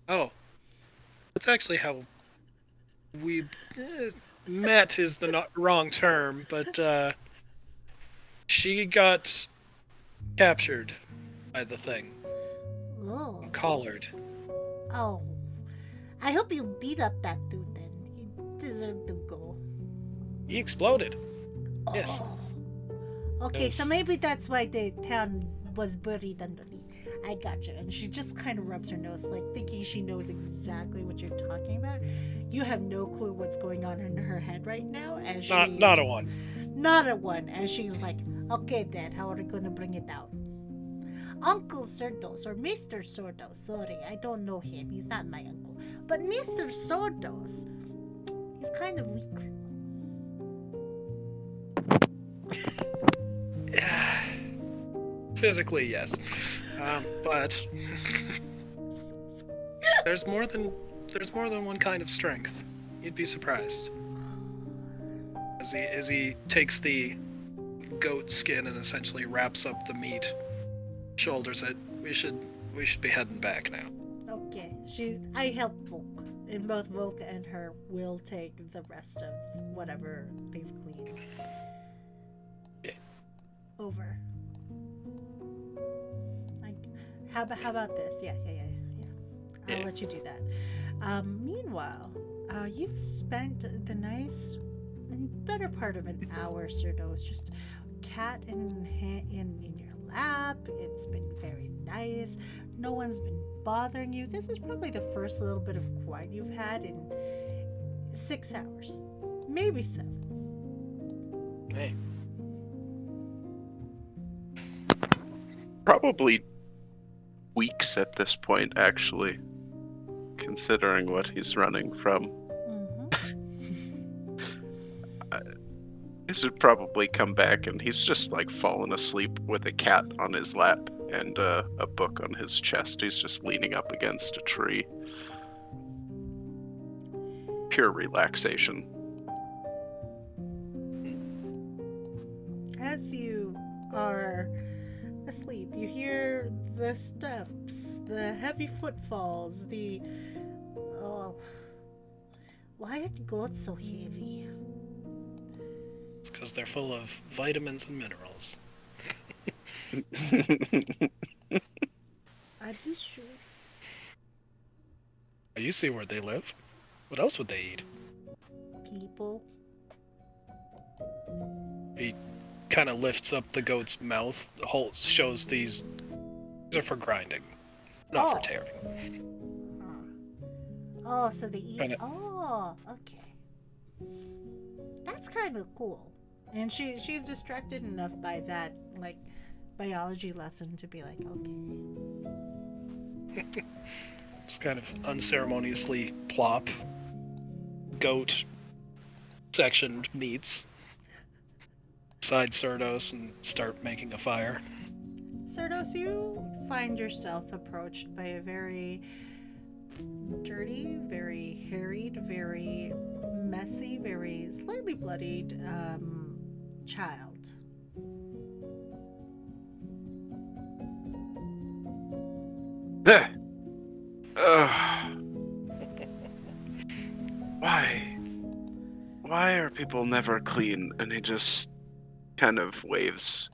Oh, that's actually how we met is the wrong term, but she got captured by the thing. Oh. Collared. Oh. I hope you beat up that dude then. He deserved to go. He exploded. Yes. Oh. Okay, so maybe that's why the town was buried underneath. I gotcha. And she just kind of rubs her nose, like thinking she knows exactly what you're talking about. You have no clue what's going on in her head right now. As Not a one. Not a one. As she's like, okay, Dad, how are we going to bring it out? Uncle Sordos, or Mr. Sordos, sorry, I don't know him. He's not my uncle. But Mr. Sordos, he's kind of weak. Physically, yes, but there's more than one kind of strength. You'd be surprised. As he takes the goat skin and essentially wraps up the meat, shoulders it. We should be heading back now. Okay, I help Volk, and both Volk and her will take the rest of whatever they've cleaned. Okay. Over. How about this? Yeah. I'll let you do that. Meanwhile, you've spent the nice and better part of an hour, Serdos, just cat in your lap. It's been very nice. No one's been bothering you. This is probably the first little bit of quiet you've had in 6 hours, maybe 7. Hey. Probably weeks at this point, actually, considering what he's running from. He should probably come back, and he's just like fallen asleep with a cat on his lap and a book on his chest. He's just leaning up against a tree. Pure relaxation. As you are asleep, you hear the steps, the heavy footfalls, the... Oh, why are the goats so heavy? It's because they're full of vitamins and minerals. Are you sure? You see where they live. What else would they eat? People? He kind of lifts up the goat's mouth, shows these are for grinding, not for tearing. Oh, so they eat... Kinda- Oh, okay. That's kind of cool. And she's distracted enough by that, like, biology lesson to be like, okay. Just kind of unceremoniously plop goat sectioned meats beside Cerdos and start making a fire. Cerdos, you find yourself approached by a very dirty, very harried, very messy, very slightly bloodied child. Why are people never clean? And he just kind of waves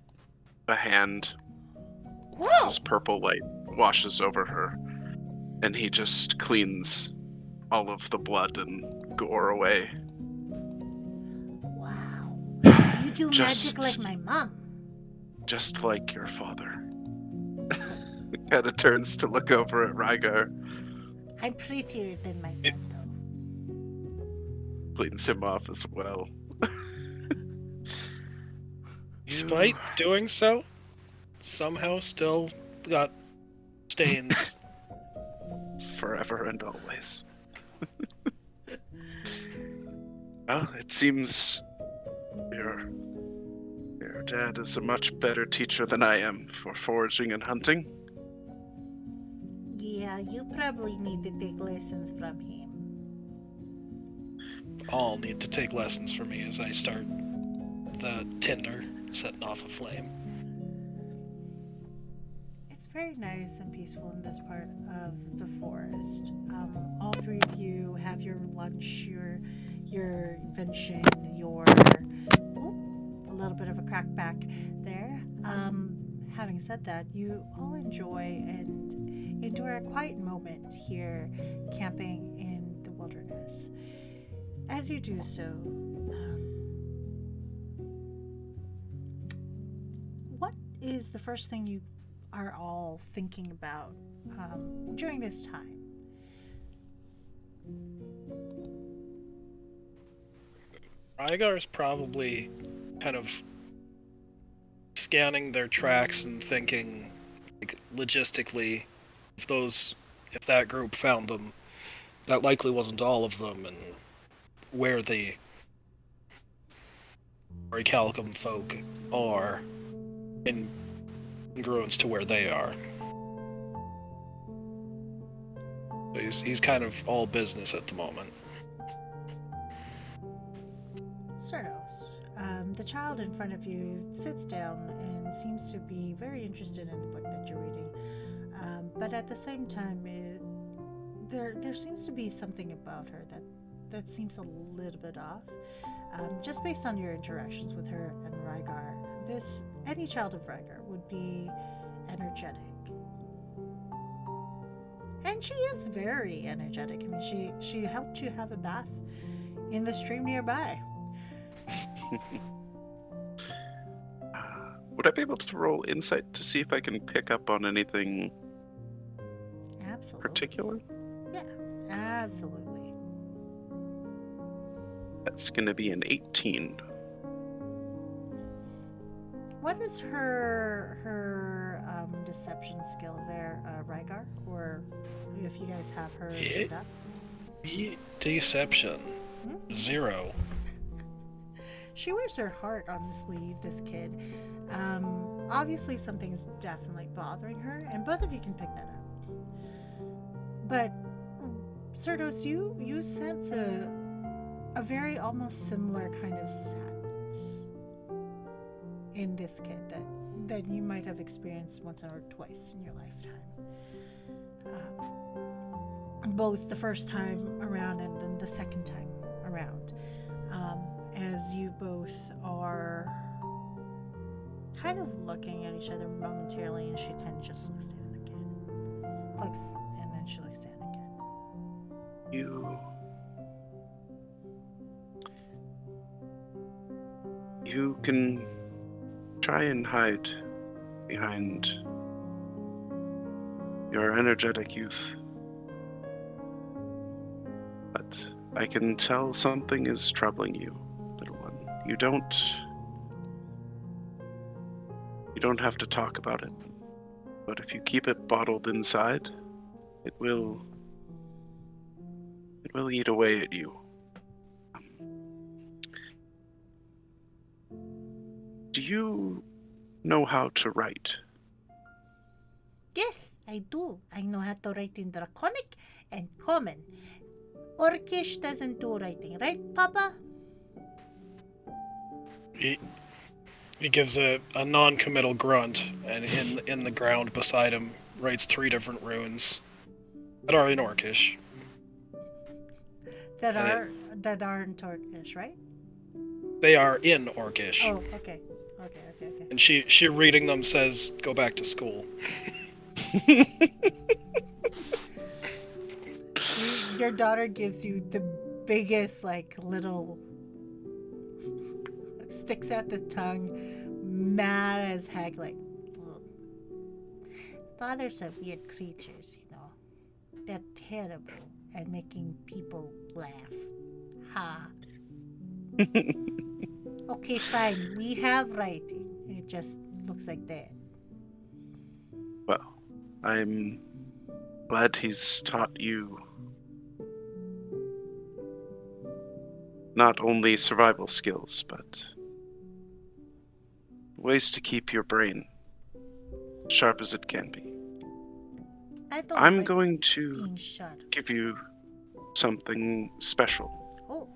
a hand. Whoa! This purple light washes over her, and he just cleans all of the blood and gore away. Wow. You do Just- magic like my mom. Just like your father. Kind of turns to look over at Rygar, I'm prettier than my dad, though. cleans him off as well. Despite doing so, somehow still got stains. Forever and always. Well, it seems your dad is a much better teacher than I am for foraging and hunting. Yeah, you probably need to take lessons from him. All need to take lessons from me as I start the tinder setting off a flame. It's very nice and peaceful in this part of the forest. All three of you have your lunch, your invention, your a little bit of a crackback there. Having said that, you all enjoy and endure a quiet moment here, camping in the wilderness. As you do so, what is the first thing you are all thinking about during this time? Rygar's probably kind of scanning their tracks and thinking, like, logistically, if that group found them, that likely wasn't all of them, and where the Orichalcum folk are in congruence to where they are. So he's kind of all business at the moment. Cerdos, the child in front of you sits down and seems to be very interested in the book that you're reading. But at the same time, there seems to be something about her that seems a little bit off. Just based on your interactions with her and Rygar, any child of Rygar would be energetic. And she is very energetic. I mean, she helped you have a bath in the stream nearby. Would I be able to roll insight to see if I can pick up on anything Absolutely. particular? Yeah, absolutely. That's going to be an 18. What is her deception skill there, Rygar? Or if you guys have her Yeah. set up? Deception. 0. She wears her heart on the sleeve, this kid. Obviously something's definitely bothering her, and both of you can pick that up. But Cerdos, you sense a very almost similar kind of sadness in this kid that you might have experienced once or twice in your lifetime. Both the first time around and then the second time around. As you both are kind of looking at each other momentarily, and she kind of just looks down again. And then she looks down again. You can try and hide behind your energetic youth. But I can tell something is troubling you, little one. You don't have to talk about it. But if you keep it bottled inside, it will eat away at you. Do you know how to write? Yes, I do. I know how to write in Draconic and Common. Orcish doesn't do writing, right, Papa? He gives a non-committal grunt, and in the ground beside him writes 3 different runes that are in Orcish. That aren't Orcish, right? They are in Orcish. Oh, okay. And she reading them says, "Go back to school." Your daughter gives you the biggest, little sticks out the tongue, mad as heck, ugh. Fathers are weird creatures, They're terrible at making people laugh. Ha. Okay, fine. We have writing. It just looks like that. Well, I'm glad he's taught you not only survival skills, but ways to keep your brain sharp as it can be. I'm like going to being sharp. give you something special. Oh.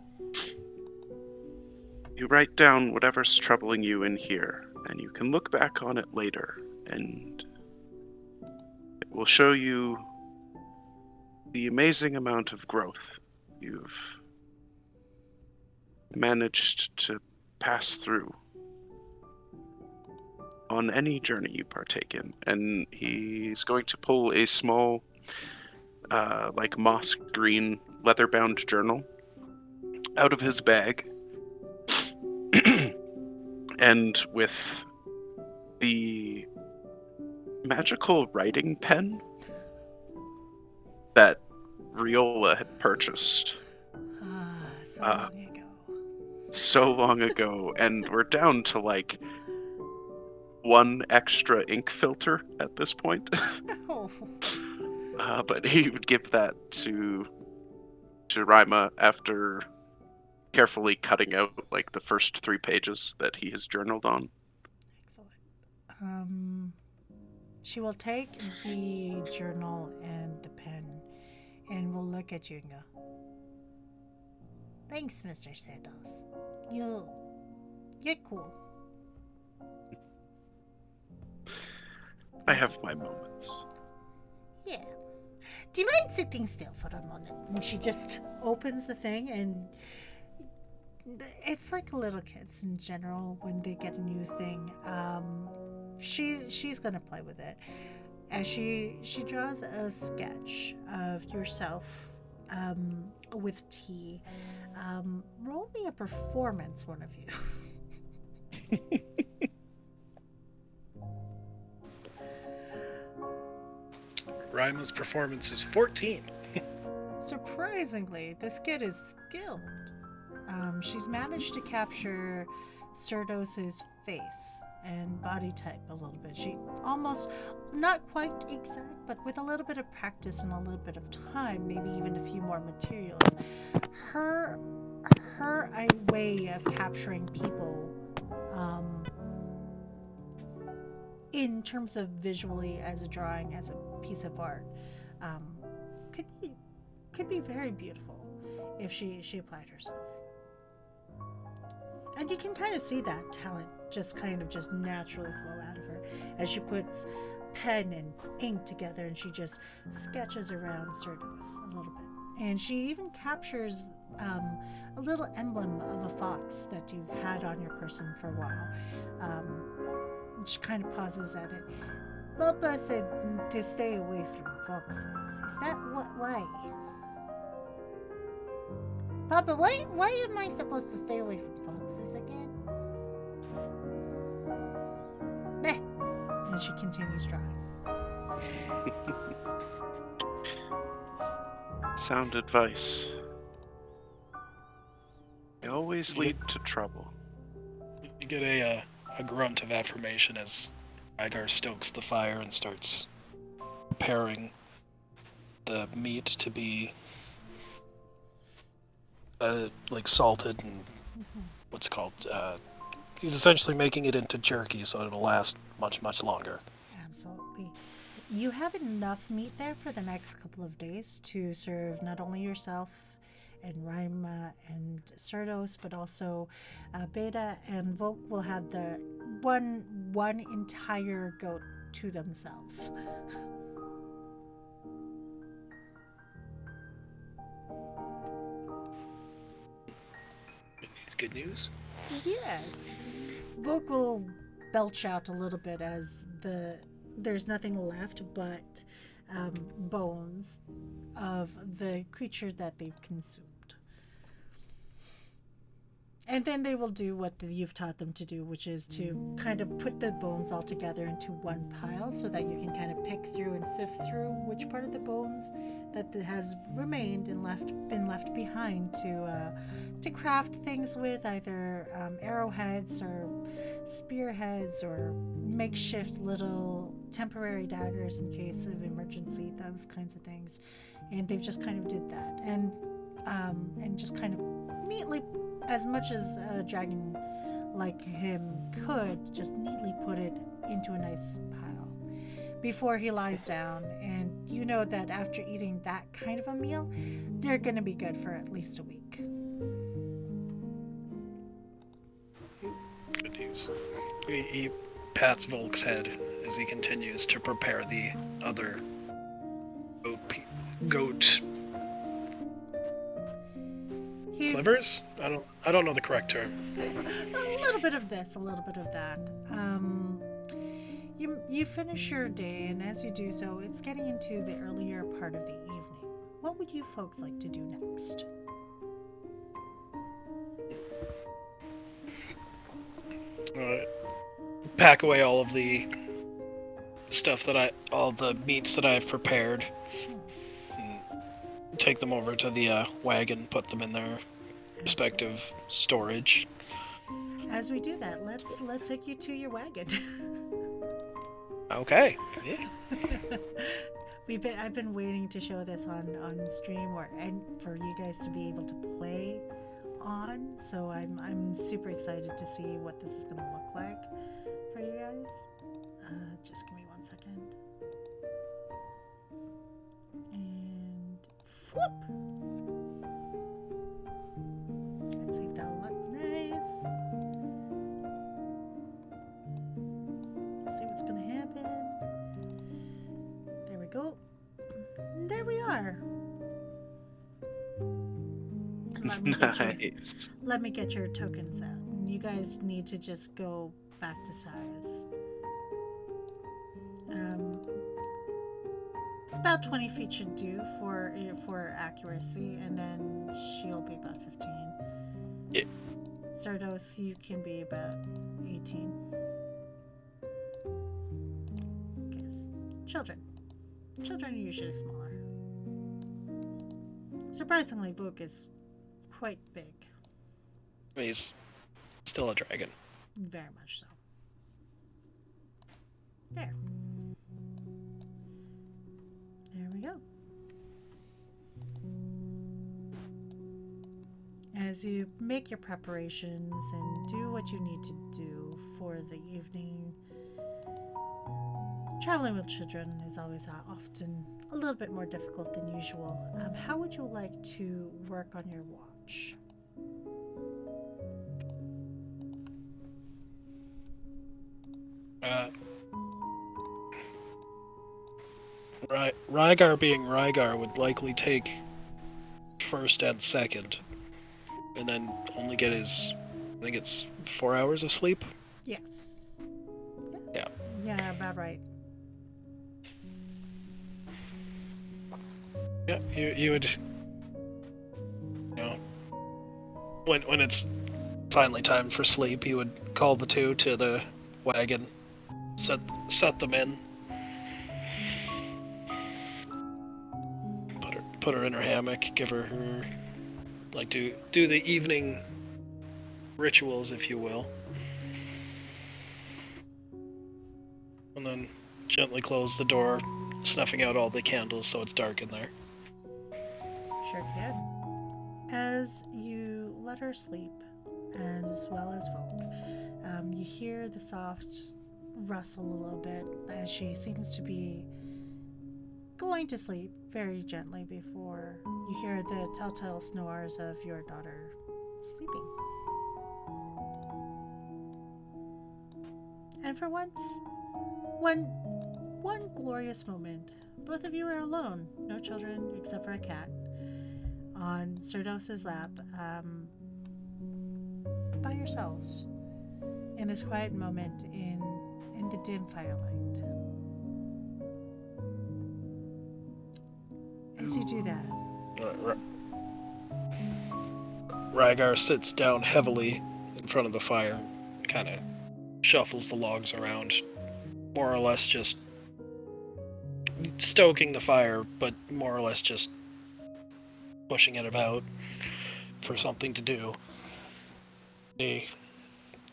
You write down whatever's troubling you in here, and you can look back on it later, and it will show you the amazing amount of growth you've managed to pass through on any journey you partake in. And he's going to pull a small, moss green leather-bound journal out of his bag. And with the magical writing pen that Riola had purchased so long ago, and we're down to one extra ink filter at this point. Oh. But he would give that to Rima after carefully cutting out the first 3 pages that he has journaled on. Excellent. She will take the journal and the pen and will look at you and go, "Thanks, Mr. Cerdos. You're cool." I have my moments. Yeah. Do you mind sitting still for a moment? And she just opens the thing, and it's like little kids in general when they get a new thing. She's gonna play with it as she draws a sketch of yourself with tea. Roll me a performance, one of you. Rima's performance is 14. Surprisingly, this kid is skilled. She's managed to capture Cerdos's face and body type a little bit. She almost, not quite exact, but with a little bit of practice and a little bit of time, maybe even a few more materials, her way of capturing people, in terms of visually as a drawing, as a piece of art, could be very beautiful if she applied herself. And you can kind of see that talent just naturally flow out of her as she puts pen and ink together, and she just sketches around Cerdos a little bit. And she even captures a little emblem of a fox that you've had on your person for a while. She kind of pauses at it. Papa said to stay away from foxes. Is that why? Papa, why am I supposed to stay away from foxes again? Meh. And she continues drawing. Sound advice. They always lead to trouble. You get a grunt of affirmation as Rygar stokes the fire and starts preparing the meat to be like salted and what's it called? He's essentially making it into jerky so it'll last much, much longer. Absolutely. You have enough meat there for the next couple of days to serve not only yourself and Rima and Cerdos, but also Beta and Volk will have the one entire goat to themselves. It's good news. Yes. Volk will belch out a little bit as there's nothing left but bones of the creature that they've consumed. And then they will do what you've taught them to do, which is to kind of put the bones all together into one pile so that you can kind of pick through and sift through which part of the bones that has remained and been left behind to craft things with, either arrowheads or spearheads or makeshift little temporary daggers in case of emergency, those kinds of things. And they've just kind of did that and just kind of neatly, as much as a dragon like him could, just neatly put it into a nice pile before he lies down. And you know that after eating that kind of a meal, they're going to be good for at least a week. Good news. He pats Volk's head as he continues to prepare the other goat slivers? I don't know the correct term. A little bit of this, a little bit of that. You finish your day, and as you do so, it's getting into the earlier part of the evening. What would you folks like to do next? Pack away all of the stuff all the meats that I've prepared. Take them over to the wagon, put them in their respective storage. As we do that, let's take you to your wagon. Okay. Yeah. I've been waiting to show this on stream and for you guys to be able to play on. So I'm super excited to see what this is going to look like for you guys. Just give me 1 second. And whoop. Let's see if that'll look nice. See what's gonna happen. There we go. And there we are. Nice. Let me get your tokens out. And you guys need to just go back to size. About 20 feet should do for accuracy, and then she'll be about 15. Yeah. Cerdos, you can be about 18. Guess. Children are usually smaller. Surprisingly, Vuk is quite big. He's still a dragon. Very much so. There. There we go. As you make your preparations and do what you need to do for the evening, traveling with children is always often a little bit more difficult than usual. How would you like to work on your watch? Rygar being Rygar would likely take first and second, and then only get his, I think it's 4 hours of sleep. Yes. Yeah. Yeah, about right. Yeah, you would, when it's finally time for sleep, you would call the two to the wagon, set them in, put her in her hammock, give her like do the evening rituals, if you will, and then gently close the door, snuffing out all the candles so it's dark in there. Sure can. As you let her sleep, as well as Volk, you hear the soft rustle a little bit as she seems to be going to sleep very gently before you hear the telltale snores of your daughter sleeping. And for once, one glorious moment, both of you are alone, no children except for a cat, on Serdos's lap, by yourselves, in this quiet moment in the dim firelight. As you do that, Rygar sits down heavily in front of the fire, kind of shuffles the logs around, more or less just stoking the fire, but more or less just pushing it about for something to do. He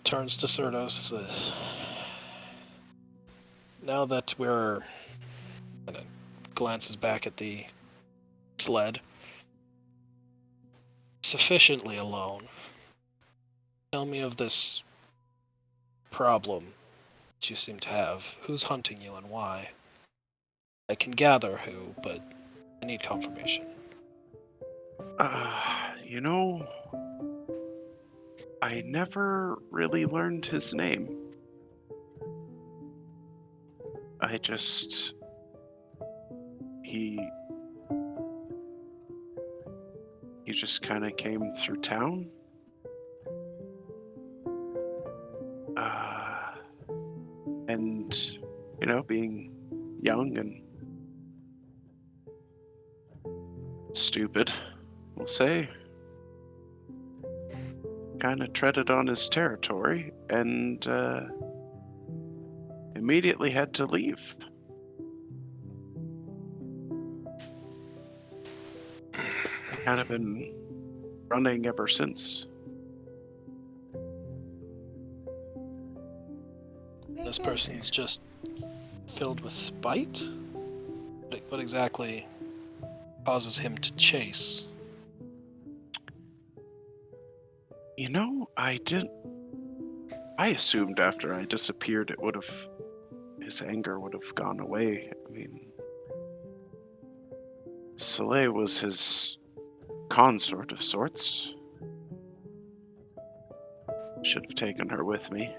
turns to Serdos and says, now that we're... and glances back at the sled, sufficiently alone, tell me of this problem that you seem to have. Who's hunting you and why? I can gather who, but I need confirmation. You know, I never really learned his name. I just... He just kind of came through town. And, being young and stupid, we'll say, kind of treaded on his territory and immediately had to leave. Kind of been running ever since. This person's just filled with spite? What exactly causes him to chase? I assumed after I disappeared his anger would have gone away. I mean, Soleil was his consort of sorts. Should have taken her with me.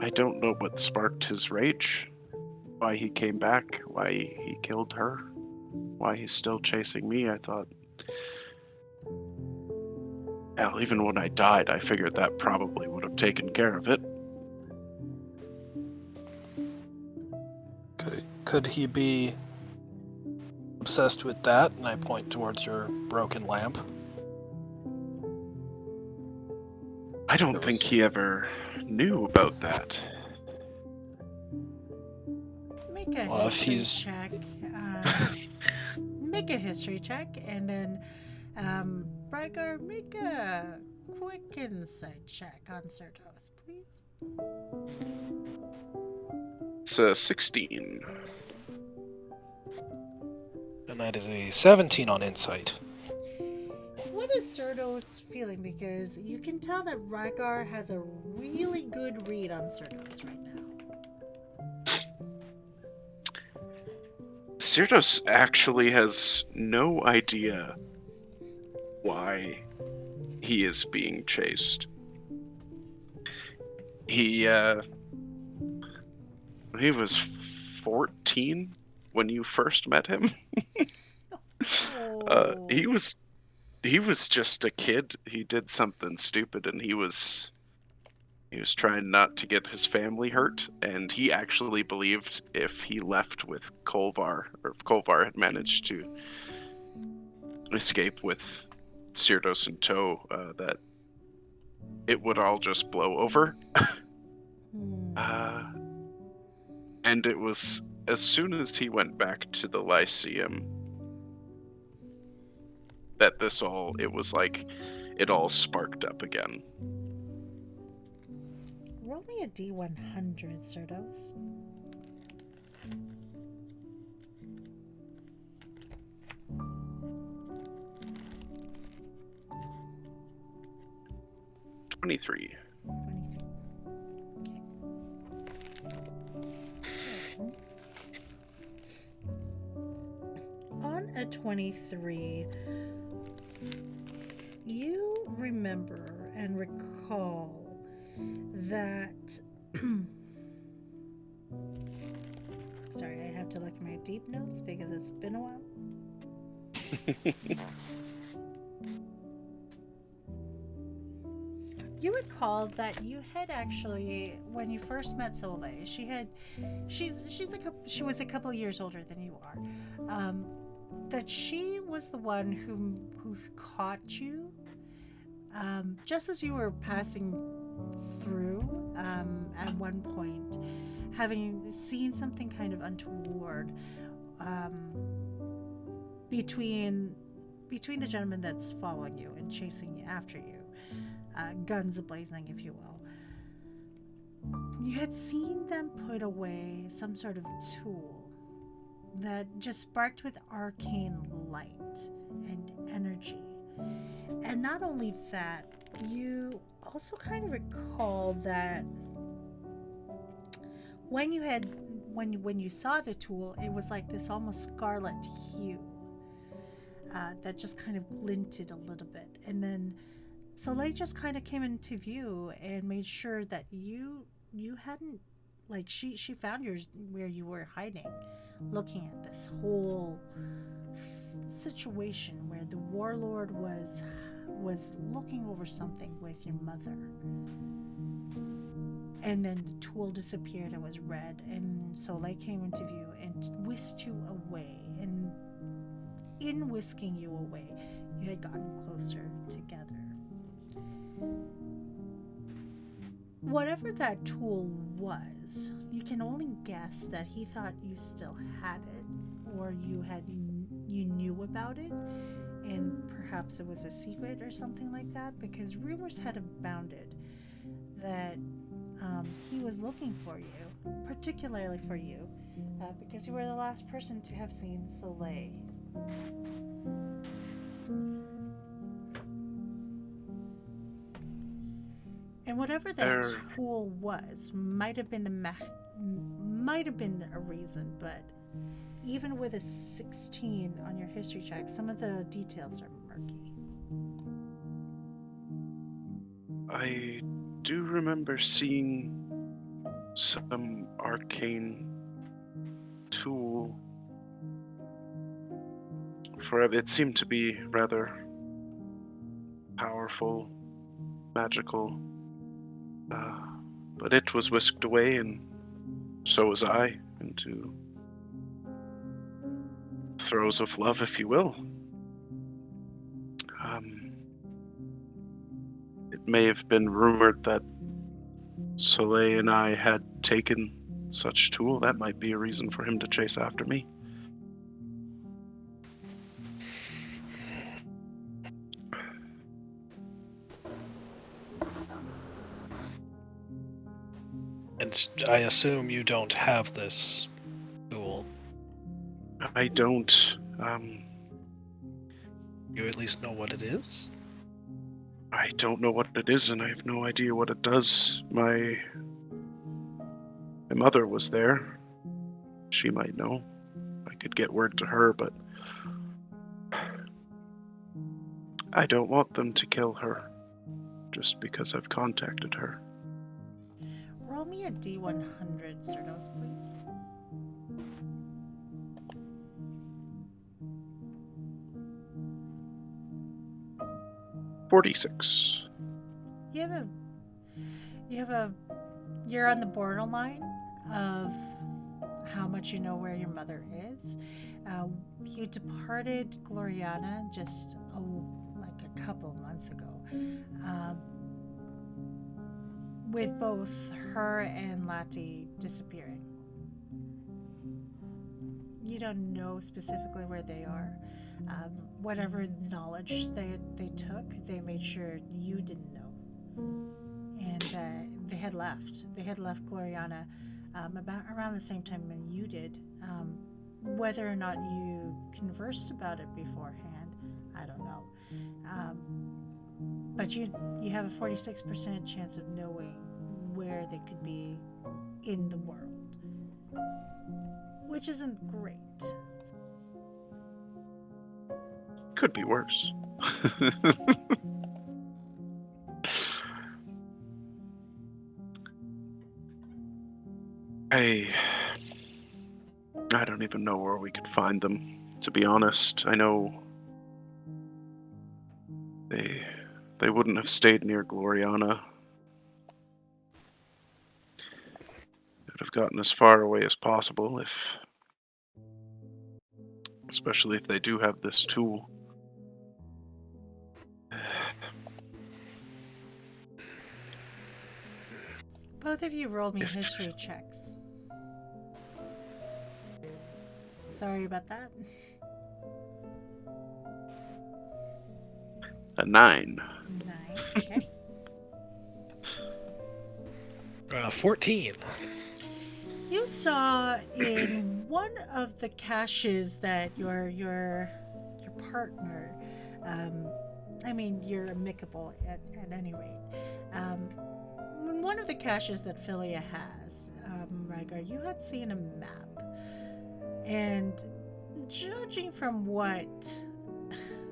I don't know what sparked his rage, why he came back, why he killed her, why he's still chasing me. I thought, hell, even when I died, I figured that probably would have taken care of it. Could he be obsessed with that? And I point towards your broken lamp. I don't think he ever knew about that. make a Well, if history he's- check. Make a history check, and then Rygar, make a quick insight check on Certos, please. It's a 16. And that is a 17 on insight. What is Certos feeling? Because you can tell that Rygar has a really good read on Certos right now. Certos actually has no idea why he is being chased. He was 14 when you first met him. Oh. He was just a kid. He did something stupid, and he was trying not to get his family hurt. And he actually believed if he left with Kolvar, or if Kolvar had managed to escape with Certos in tow, that it would all just blow over. And it was as soon as he went back to the Lyceum that it was like it all sparked up again. Roll me a D100, Certos. '23. 23, you remember and recall that sorry, I have to look at my deep notes because it's been a while. You recall that you had actually, when you first met Soleil, she was a couple years older than you are. That she was the one who caught you just as you were passing through at one point, having seen something kind of untoward between the gentleman that's following you and chasing after you. Guns a-blazing, if you will. You had seen them put away some sort of tool that just sparked with arcane light and energy. And not only that, you also kind of recall that when you saw the tool, it was like this almost scarlet hue that just kind of glinted a little bit. And then Soleil just kind of came into view and made sure that you hadn't, like, she found yours where you were hiding, looking at this whole situation where the warlord was looking over something with your mother. And then the tool disappeared and was red, and Soleil came into view and whisked you away. And in whisking you away, you had gotten closer together. Whatever that tool was, you can only guess that he thought you still had it, or you knew about it, and perhaps it was a secret or something like that, because rumors had abounded that he was looking for you, particularly for you, because you were the last person to have seen Soleil. And whatever that tool was might have been a reason, but even with a 16 on your history check, some of the details are murky. I do remember seeing some arcane tool. It seemed to be rather powerful, magical. But it was whisked away, and so was I, into throes of love, if you will. It may have been rumored that Soleil and I had taken such tool. That might be a reason for him to chase after me. I assume you don't have this tool. I don't. You at least know what it is? I don't know what it is, and I have no idea what it does. My mother was there. She might know. I could get word to her, but I don't want them to kill her just because I've contacted her. Roll me a D100, Cernos, please. $46. You're on the borderline of how much you know where your mother is. You departed Gloriana just like a couple months ago, with both her and Lati disappearing. You don't know specifically where they are. Whatever knowledge they took, they made sure you didn't know. And they had left. They had left Gloriana about around the same time when you did. Whether or not you conversed about it beforehand, I don't know. But you have a 46% chance of knowing where they could be in the world, which isn't great. Could be worse. I don't even know where we could find them, to be honest. I know they wouldn't have stayed near Gloriana. They would have gotten as far away as possible, especially if they do have this tool. Both of you roll me history checks. Sorry about that. A 9. 9, okay. 14. You saw in one of the caches that your partner, you're amicable at any rate. One of the caches that Philia has, Rygar, you had seen a map. And judging from what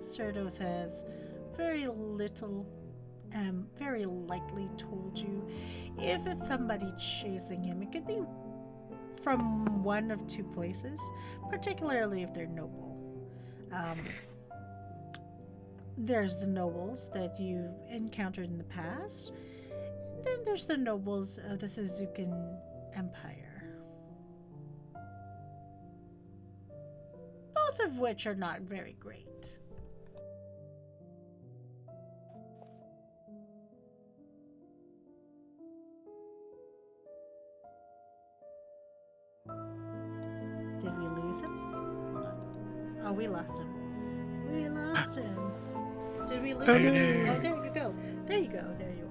Cerdos has very likely told you, if it's somebody chasing him, it could be from one of two places, particularly if they're noble. There's the nobles that you encountered in the past. Then there's the nobles of the Suzukan Empire. Both of which are not very great. Did we lose him? Hold on. Oh, we lost him. We lost him. Did we lose him? Oh, there you go. There you go. There you are.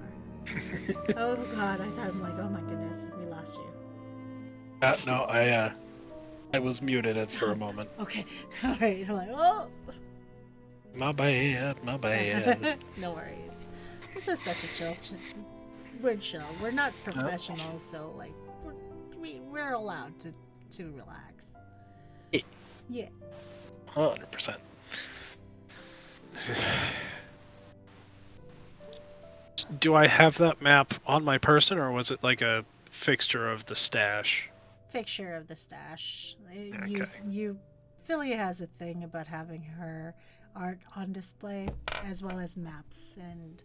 Oh, God. I thought, I'm like, oh, my goodness. We lost you. No, I was muted for a moment. Okay. All right. I'm like, oh. My bad. No worries. This is such a chill. We're chill. We're not professionals, so, like, we're allowed to relax. Yeah. 100%. Do I have that map on my person, or was it like a fixture of the stash? Fixture of the stash. Okay. Philia has a thing about having her art on display, as well as maps, and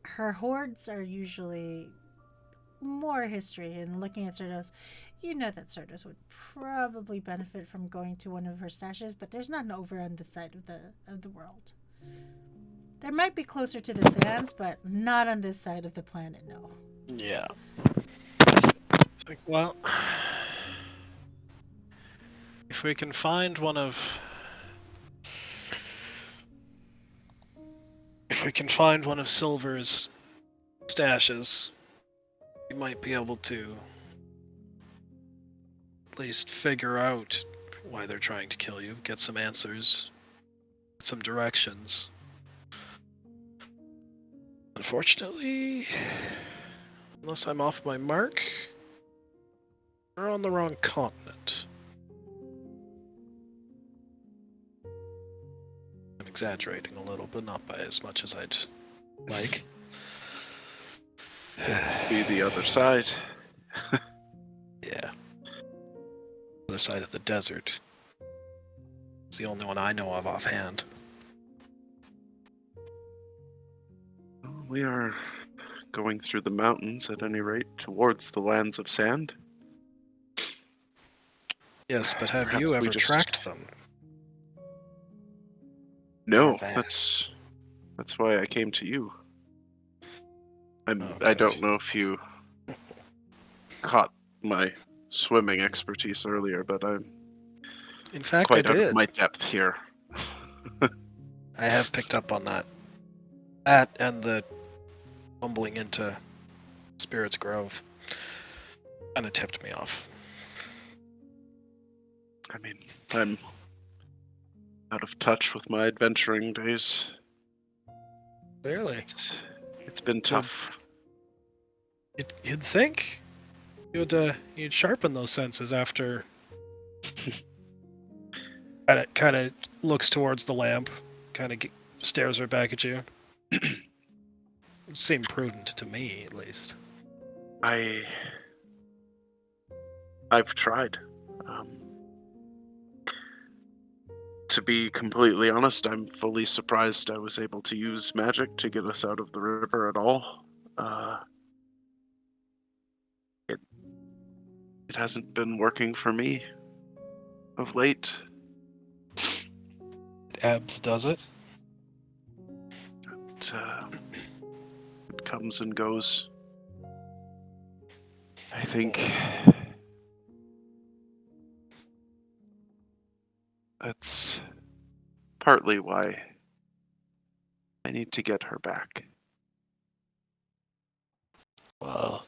her hoards are usually more history. And looking at Cerdos, you know that Cerdos would probably benefit from going to one of her stashes, but there's none over on this side of the world. There might be closer to the sands, but not on this side of the planet, no. Yeah. It's like, well, if we can find one of Silver's stashes, we might be able to at least figure out why they're trying to kill you, get some answers, some directions. Unfortunately, unless I'm off my mark, we're on the wrong continent. I'm exaggerating a little, but not by as much as I'd like. Be the other side. Yeah. Other side of the desert. It's the only one I know of offhand. We are going through the mountains, at any rate, towards the lands of sand. Yes, but have Perhaps you we ever just- tracked them? No, Vast. that's why I came to you. I Okay. don't know if you caught my swimming expertise earlier, but I'm In fact, quite I out did. of my depth here. I have picked up on that. That and the bumbling into Spirit's Grove kind of tipped me off. I mean, I'm out of touch with my adventuring days. Clearly. It's been tough. You'd think you'd sharpen those senses after. Kind of looks towards the lamp, kind of stares right back at you. Seemed prudent to me, at least. I've tried. To be completely honest, I'm fully surprised I was able to use magic to get us out of the river at all. It hasn't been working for me of late. Abs does it. It comes and goes. I think that's partly why I need to get her back. Well,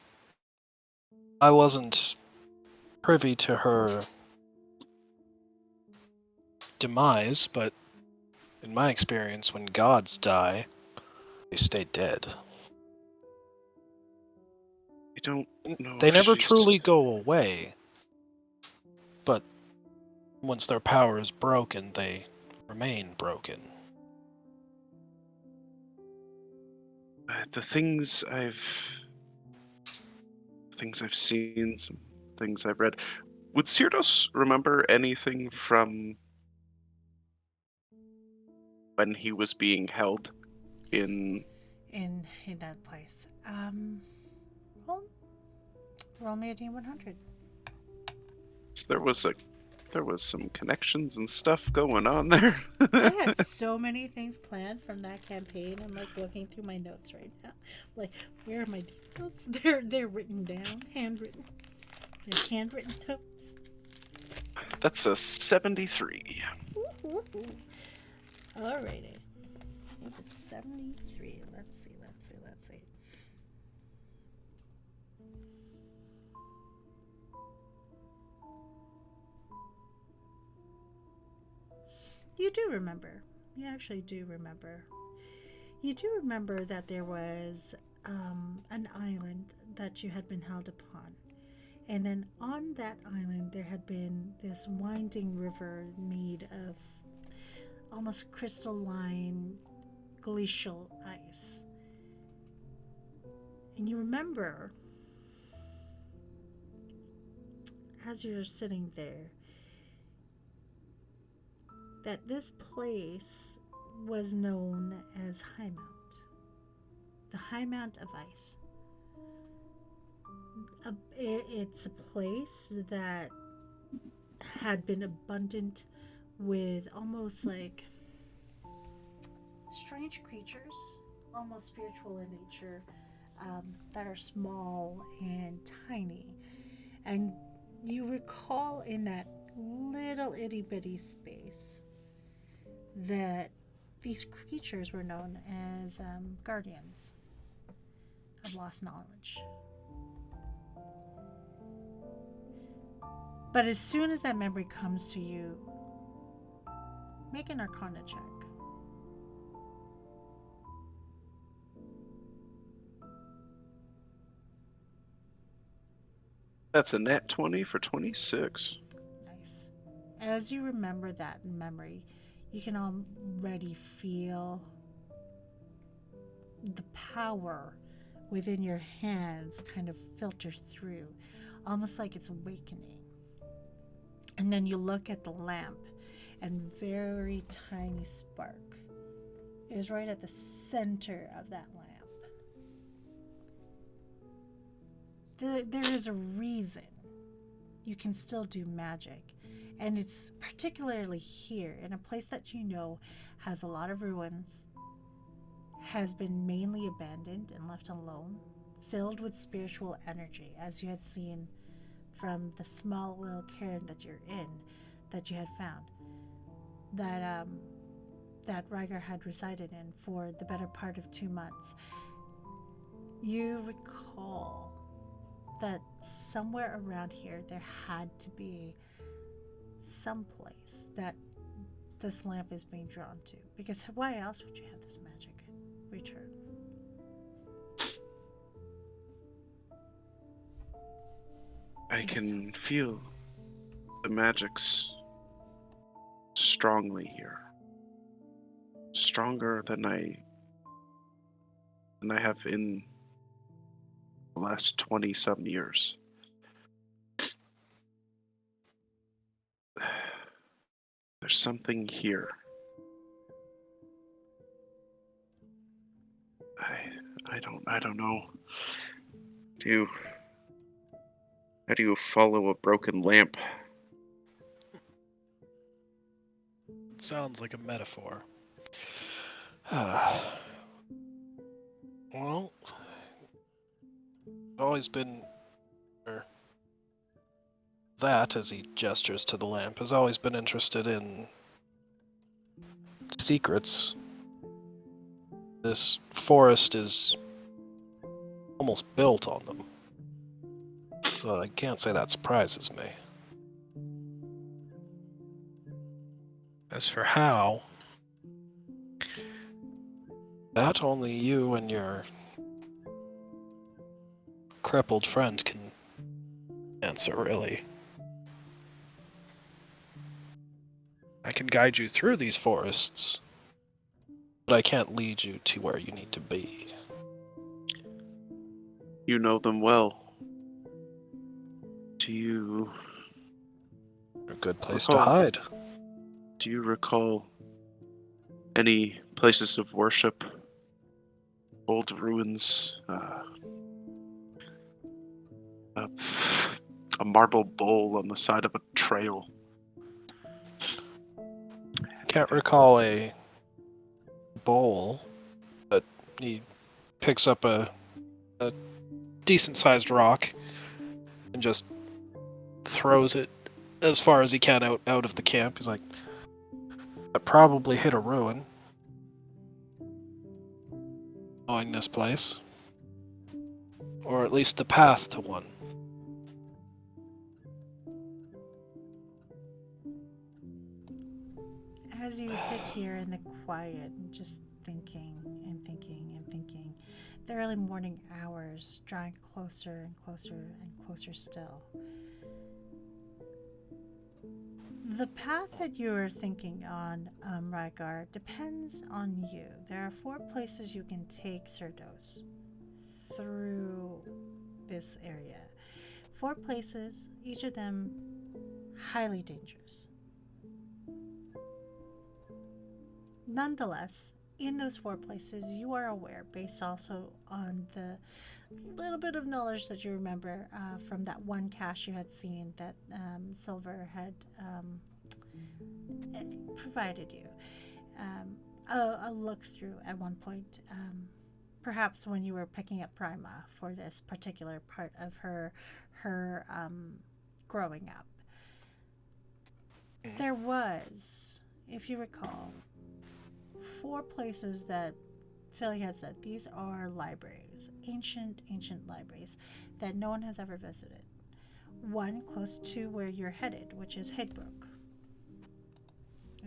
I wasn't privy to her demise, but in my experience, when gods die, they stay dead. I don't know. They if never she's- truly go away, but once their power is broken, they remain broken. The things I've seen, some things I've read. Would Cyrdos remember anything from when he was being held in? In that place. Roll me a D100. There was some connections and stuff going on there. I had so many things planned from that campaign. I'm like looking through my notes right now. Like, where are my notes? They're written down, handwritten. They're handwritten notes. That's a 73. Alrighty. It was 73. Let's see. You do remember. You actually do remember. You do remember that there was an island that you had been held upon. And then on that island, there had been this winding river made of almost crystalline glacial ice. And you remember, as you're sitting there, that this place was known as High Mount. The High Mount of Ice. It's a place that had been abundant with almost like strange creatures, almost spiritual in nature, that are small and tiny. And you recall in that little itty bitty space that these creatures were known as guardians of lost knowledge. But as soon as that memory comes to you, make an Arcana check. That's a nat 20 for 26. Nice. As you remember that memory, you can already feel the power within your hands kind of filter through, almost like it's awakening. And then you look at the lamp, and very tiny spark is right at the center of that lamp. There is a reason you can still do magic, and it's particularly here in a place that you know has a lot of ruins, has been mainly abandoned and left alone, filled with spiritual energy, as you had seen from the small little cairn that you're in, that you had found, that Rygar had resided in for the better part of 2 months. You recall that somewhere around here there had to be some place that this lamp is being drawn to, because why else would you have this magic return? I can feel the magics strongly here. Stronger than I have in the last 20-some years. There's something here. I don't know. How do you follow a broken lamp? It sounds like a metaphor. Well, I've always been... That, as he gestures to the lamp, has always been interested in secrets. This forest is almost built on them, so I can't say that surprises me. As for how, that only you and your crippled friend can answer, really. I can guide you through these forests, but I can't lead you to where you need to be. You know them well. Do you... A good place to hide. Do you recall any places of worship? Old ruins? A marble bowl on the side of a trail? Can't recall a bowl, but he picks up a decent-sized rock and just throws it as far as he can out of the camp. He's like, "That probably hit a ruin, knowing this place, or at least the path to one." As you sit here in the quiet and just thinking and thinking and thinking, the early morning hours drawing closer and closer and closer still. The path that you are thinking on, Rygar, depends on you. There are 4 places you can take Cerdos through this area. 4 places, each of them highly dangerous. Nonetheless, in those 4 places, you are aware, based also on the little bit of knowledge that you remember from that one cache you had seen that Silver had provided you, a look through at one point, perhaps when you were picking up Prima for this particular part of her growing up. There was, if you recall, 4 places that Philly had said these are libraries, ancient libraries that no one has ever visited. one close to where you're headed, which is Headbrook.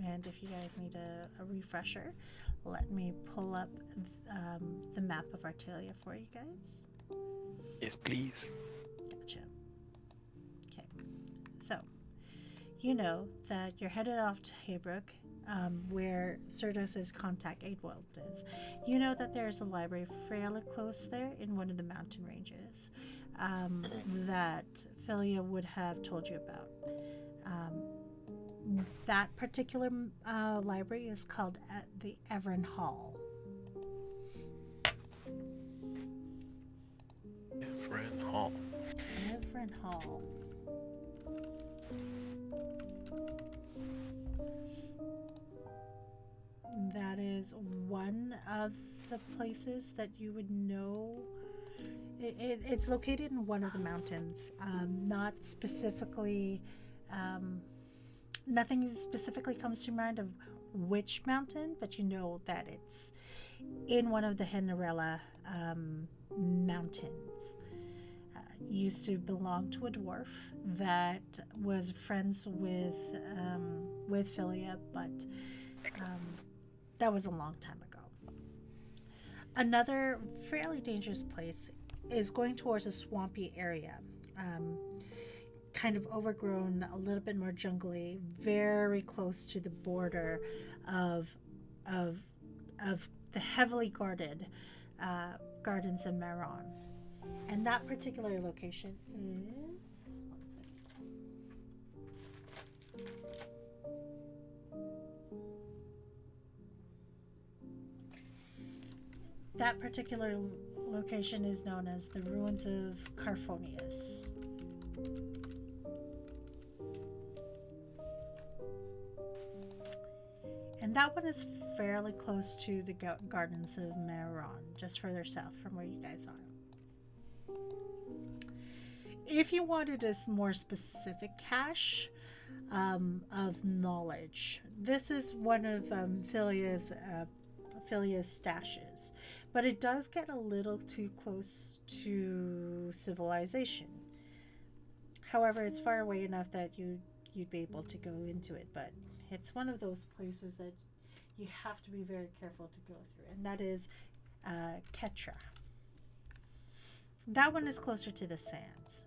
And if you guys need a refresher, let me pull up the map of Artalia for you guys. Yes, please. Gotcha. Okay. So, you know that you're headed off to Heybrook, where Cerdos' contact aid world is. You know that there's a library fairly close there in one of the mountain ranges that Philia would have told you about. That particular library is called the Everin Hall. Everin Hall. Everin Hall. That is one of the places that you would know. It's located in one of the mountains, not specifically. Nothing specifically comes to mind of which mountain, but you know that it's in one of the Henarella mountains. Used to belong to a dwarf that was friends with Philia, but that was a long time ago. Another fairly dangerous place is going towards a swampy area. Kind of overgrown, a little bit more jungly, very close to the border of the heavily guarded gardens of Maron. And that particular location is, let's see. That particular location is known as the ruins of Carphonius. And that one is fairly close to the gardens of Maron, just further south from where you guys are. If you wanted a more specific cache of knowledge, this is one of Philia's stashes, but it does get a little too close to civilization. However, it's far away enough that you'd be able to go into it, but it's one of those places that you have to be very careful to go through, and that is Ketra. That one is closer to the sands.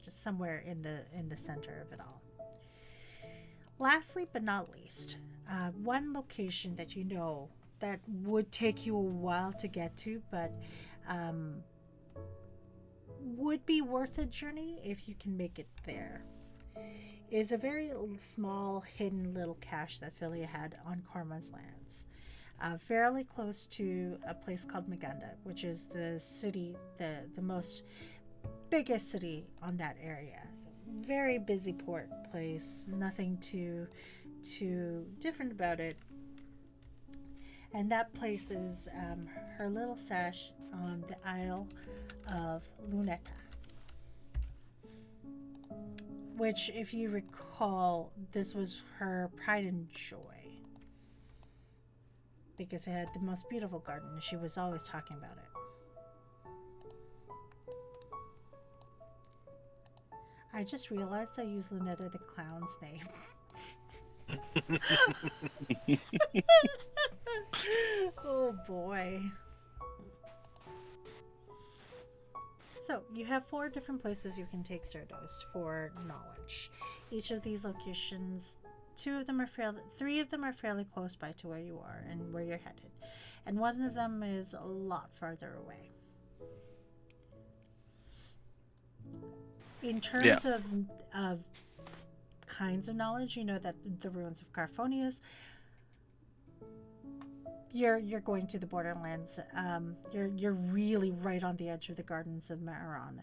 Just somewhere in the center of it all. Lastly but not least, one location that you know that would take you a while to get to, but would be worth a journey if you can make it there, is a very small hidden little cache that Philia had on Corma's lands, fairly close to a place called Magunda, which is the city, the most biggest city on that area. Very busy port place, nothing too different about it. And that place is her little stash on the Isle of Luneta, which, if you recall, this was her pride and joy, because it had the most beautiful garden and she was always talking about it. I just realized I used Luneta the clown's name. Oh boy. So you have 4 different places you can take Cerdos for knowledge. Each of these locations, 3 of them are fairly close by to where you are and where you're headed, and one of them is a lot farther away. In terms of kinds of knowledge, you know that the ruins of Carphonius, you're going to the borderlands. You're really right on the edge of the gardens of Maron,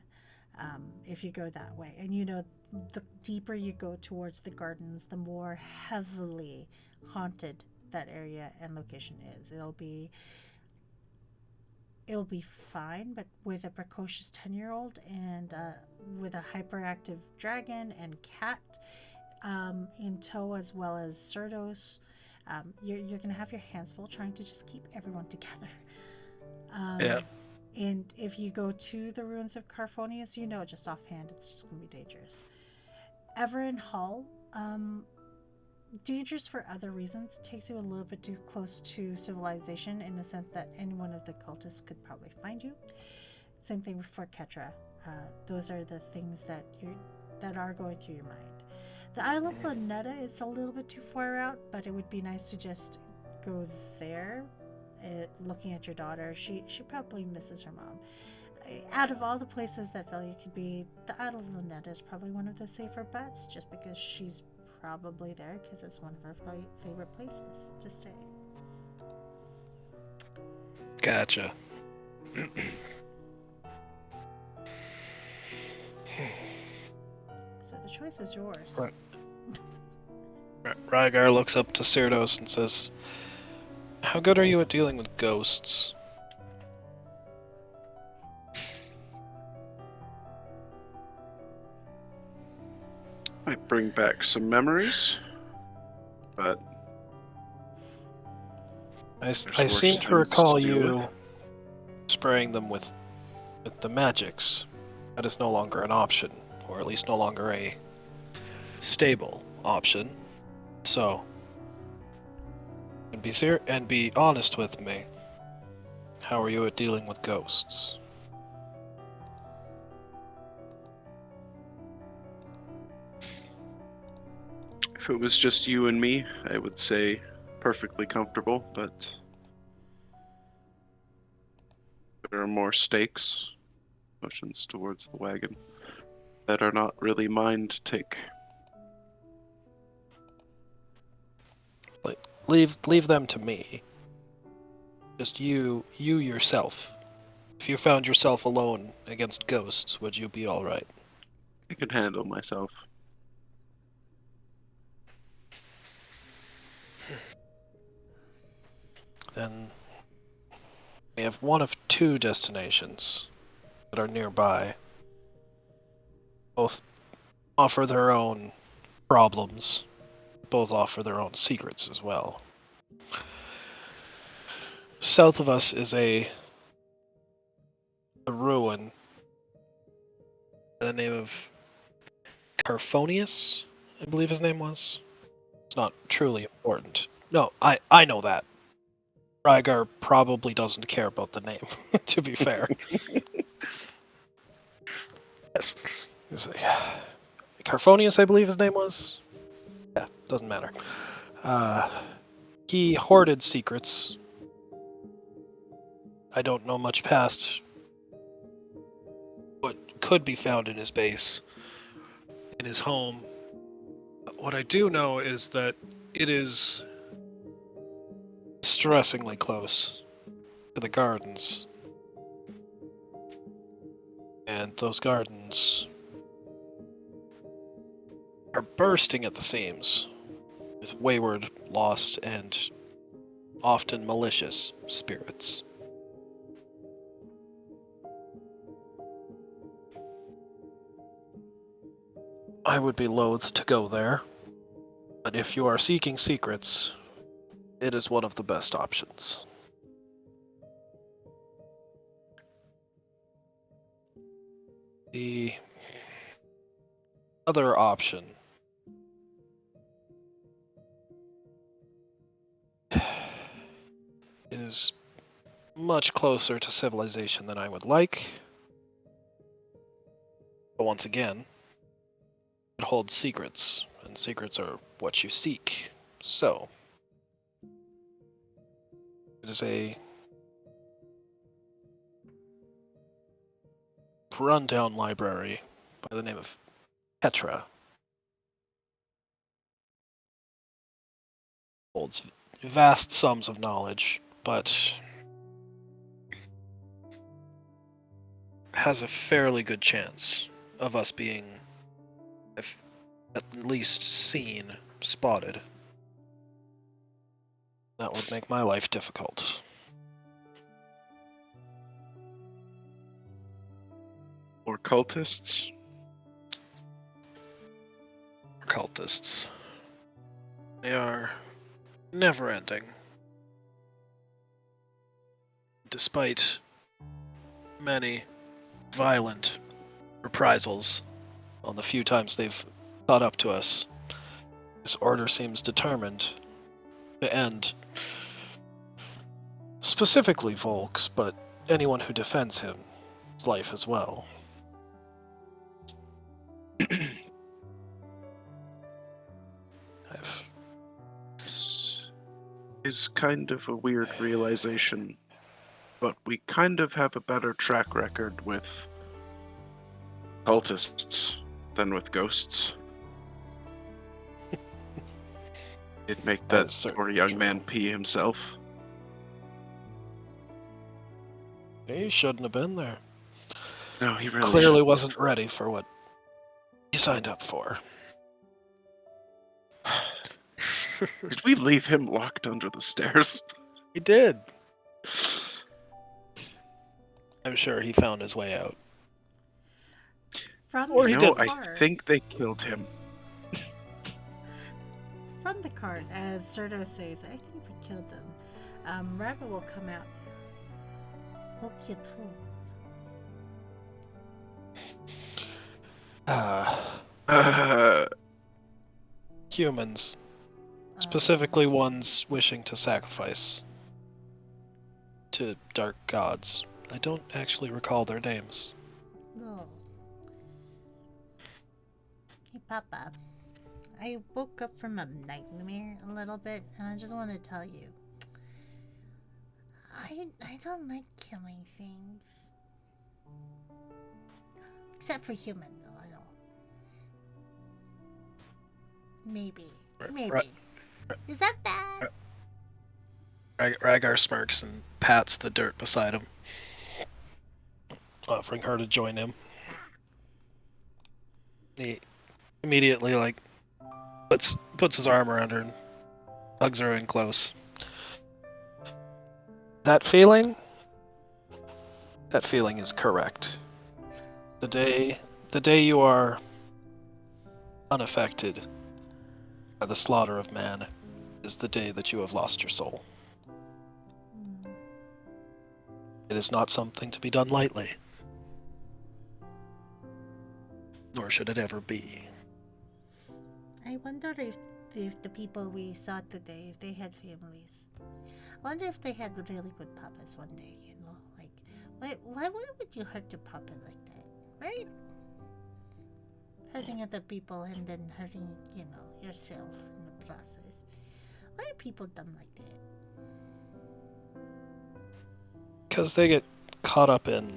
if you go that way. And you know, the deeper you go towards the gardens, the more heavily haunted that area and location is. It'll be fine, but with a precocious 10-year-old and with a hyperactive dragon and cat in tow, as well as Cerdos, you're gonna have your hands full trying to just keep everyone together. Yeah. And if you go to the ruins of Carphonius, you know just offhand it's just going to be dangerous. Everin Hall, dangerous for other reasons. It takes you a little bit too close to civilization in the sense that any one of the cultists could probably find you. Same thing for Ketra. Those are the things that are going through your mind. The Isle of Lanetta is a little bit too far out, but it would be nice to just go there. Looking at your daughter, she probably misses her mom. Out of all the places that Velia could be, the Isle of Lanetta is probably one of the safer bets, just because she's probably there because it's one of her favorite places to stay. Gotcha. So the choice is yours. Right. Rygar looks up to Cyrdos and says, "How good are you at dealing with ghosts?" I bring back some memories, but I worse seem to things recall to deal you with. spraying them with the magics. That is no longer an option, or at least no longer a stable option. So, and be honest with me. How are you at dealing with ghosts? If it was just you and me, I would say perfectly comfortable, but there are more stakes, motions towards the wagon, that are not really mine to take. Leave them to me. Just you yourself. If you found yourself alone against ghosts, would you be alright? I can handle myself. Then we have one of two destinations that are nearby. Both offer their own problems. Both offer their own secrets as well. South of us is a ruin by the name of Carphonius, I believe his name was. It's not truly important. No, I know that. Rygar probably doesn't care about the name, to be fair. Yes. Carphonius, I believe his name was? Yeah, doesn't matter. He hoarded secrets. I don't know much past what could be found in his base, in his home. What I do know is that it is distressingly close to the gardens. And those gardens are bursting at the seams with wayward, lost, and often malicious spirits. I would be loath to go there, but if you are seeking secrets, it is one of the best options. The other option is much closer to civilization than I would like. But once again, it holds secrets, and secrets are what you seek. So, it is a rundown library by the name of Petra. Holds vast sums of knowledge, but has a fairly good chance of us being, if at least seen, spotted. That would make my life difficult. Or cultists? Cultists. They are never-ending. Despite many violent reprisals on the few times they've caught up to us. This order seems determined to end specifically Volk's, but anyone who defends him's life as well. This is kind of a weird realization, but we kind of have a better track record with cultists than with ghosts. It'd make That that is certainly poor young true. man pee himself. He shouldn't have been there. No, he really Clearly shouldn't. wasn't ready for what he signed up for. Did we leave him locked under the stairs? He did. I'm sure he found his way out. From Or the he No, didn't. I cart, think they killed him. from the cart, as Serto says, I think we killed them. Rabbit will come out. Look you too. Humans, specifically ones wishing to sacrifice to dark gods. I don't actually recall their names. No. Hey, Papa. I woke up from a nightmare a little bit, and I just want to tell you. I don't like killing things. Except for human, though, I don't. Maybe. Maybe. Right. Is that bad? Ragar smirks and pats the dirt beside him, offering her to join him. He immediately puts his arm around her and hugs her in close. That feeling is correct. The day you are unaffected by the slaughter of man is the day that you have lost your soul. It is not something to be done lightly. Nor should it ever be. I wonder if the people we saw today, if they had families. I wonder if they had really good papas one day, you know? Like, why would you hurt your papa like that, right? Hurting other people and then hurting, you know, yourself in the process. Why are people dumb like that? Because they get caught up in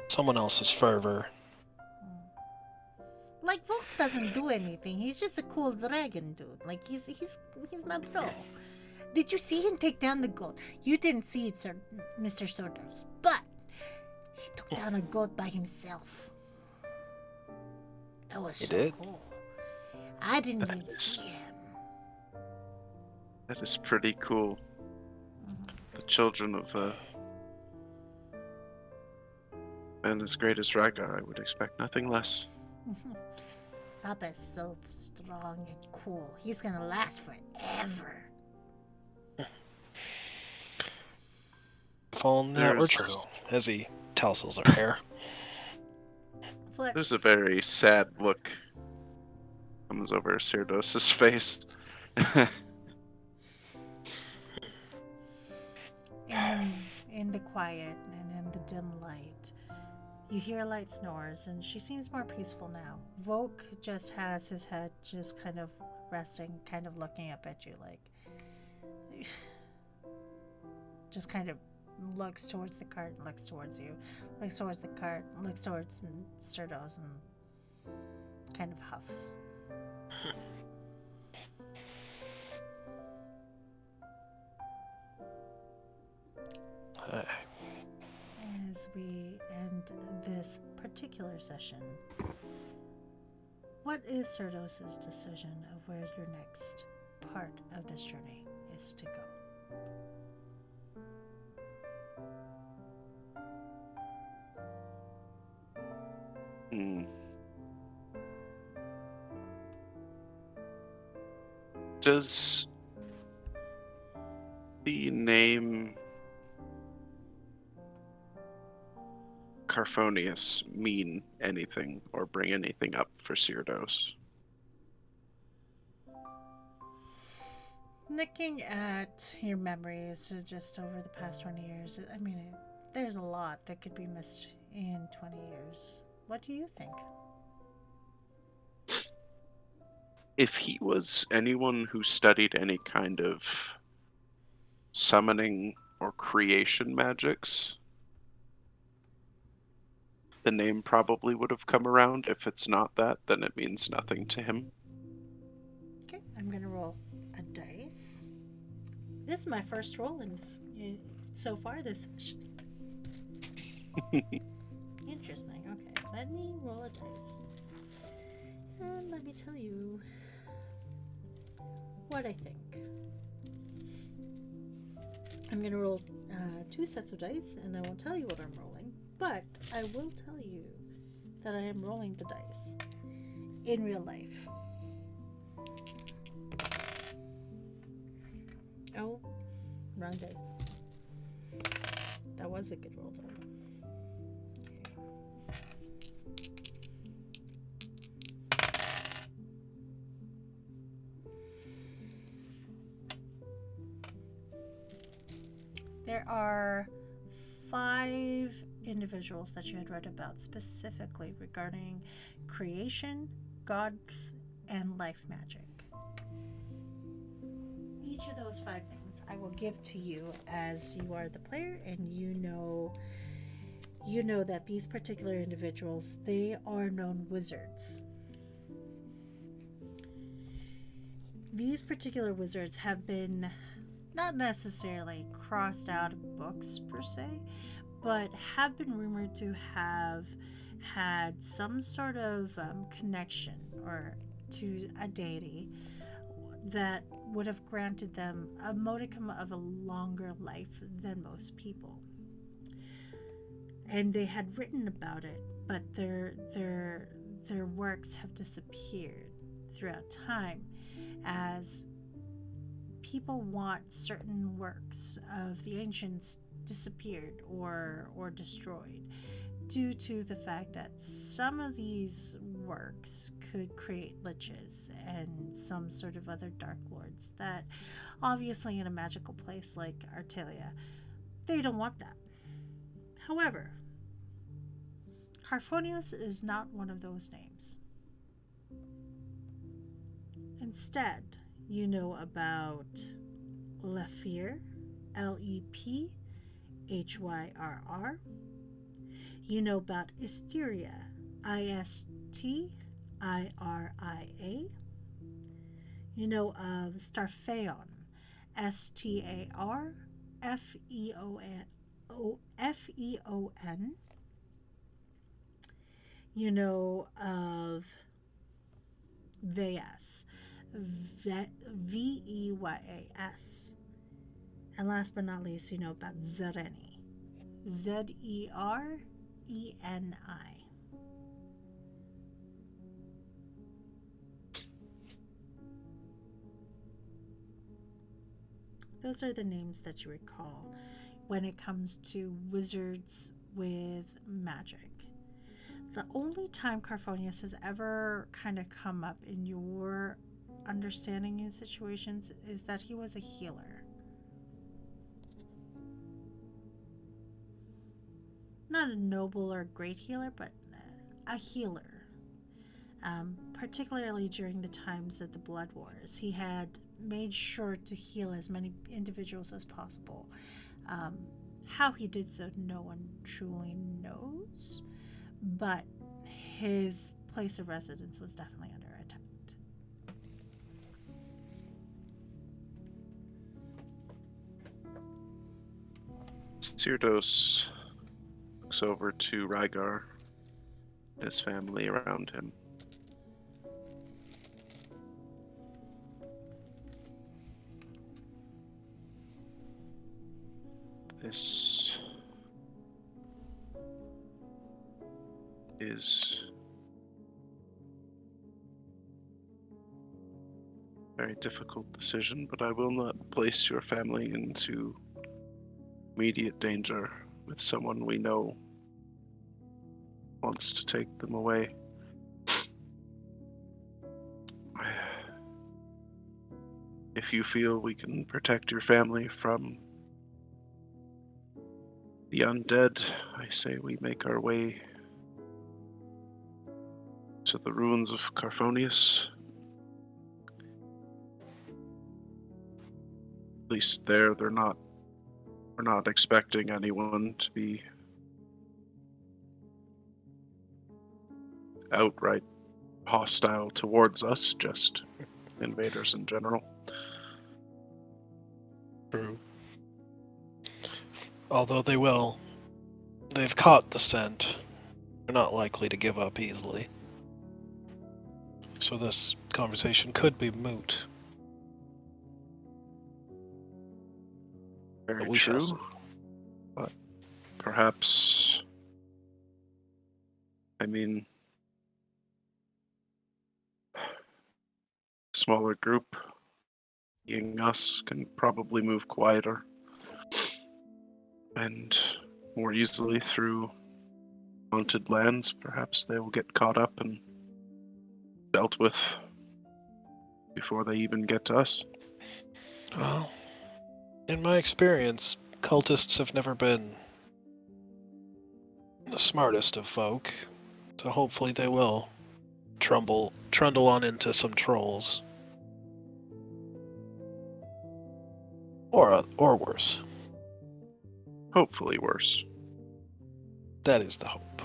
someone else's fervor. Like, Volk doesn't do anything. He's just a cool dragon dude. Like, he's my bro. Did you see him take down the goat? You didn't see it, sir, Mr. Sordos. But he took down a goat by himself. That was He so did? cool. I didn't That even is- see him. That is pretty cool. The children of man as great as Raga, I would expect nothing less. Papa's so strong and cool. He's gonna last forever. If only that were There's- true. As he tousles her hair. For There's a very sad look comes over Cyrdos' face. in the quiet and in the dim light, you hear light snores, and she seems more peaceful now. Volk just has his head just kind of resting, kind of looking up at you, like just kind of looks towards the cart, looks towards you, looks towards the cart, looks towards Sturdos, and kind of huffs. As we end this particular session, what is Surdos's decision of where your next part of this journey is to go? Does the name Carphonius mean anything or bring anything up for Cyrdos? Looking at your memories just over the past 20 years, I mean, there's a lot that could be missed in 20 years. What do you think? If he was anyone who studied any kind of summoning or creation magics, the name probably would have come around. If it's not that, then it means nothing to him. Okay, I'm gonna roll a dice. This is my first roll so far this session. Interesting. Okay, let me roll a dice. And let me tell you what I think. I'm going to roll 2 sets of dice, and I won't tell you what I'm rolling, but I will tell you that I am rolling the dice in real life. Oh, wrong dice. That was a good roll, though. There are 5 individuals that you had read about specifically regarding creation, gods, and life magic. Each of those 5 names I will give to you as you are the player, and you know that these particular individuals, they are known wizards. These particular wizards have been not necessarily crossed out of books per se, but have been rumored to have had some sort of connection or to a deity that would have granted them a modicum of a longer life than most people. And they had written about it, but their works have disappeared throughout time as people want certain works of the ancients disappeared or destroyed due to the fact that some of these works could create liches and some sort of other dark lords that obviously in a magical place like Artelia, they don't want that. However, Carphonius is not one of those names. Instead, you know about Lephyrr, Lephyrr. You know about Isteria, Istiria. You know of Starpheon, Starfeon. You know of Veas, Veas. And last but not least, you know about Zereni, Zereni. Those are the names that you recall when it comes to wizards with magic. The only time Carphonius has ever kind of come up in your understanding in situations is that he was a healer. Not a noble or great healer, but a healer. Particularly during the times of the Blood Wars, he had made sure to heal as many individuals as possible. How he did so, no one truly knows, but his place of residence was definitely under attack. Cyrdos looks over to Rygar and his family around him. This is a very difficult decision, but I will not place your family into immediate danger with someone we know wants to take them away. If you feel we can protect your family from the undead, I say we make our way to the ruins of Carphonius. At least there, we're not expecting anyone to be outright hostile towards us, just invaders in general. True. Although they've caught the scent. They're not likely to give up easily. So this conversation could be moot. Very But we shall true. see. But perhaps, I mean, smaller group, being us, can probably move quieter and more easily through haunted lands. Perhaps they will get caught up and dealt with before they even get to us. Well, in my experience, cultists have never been the smartest of folk, so hopefully they will trundle on into some trolls. Or worse. Hopefully worse. That is the hope.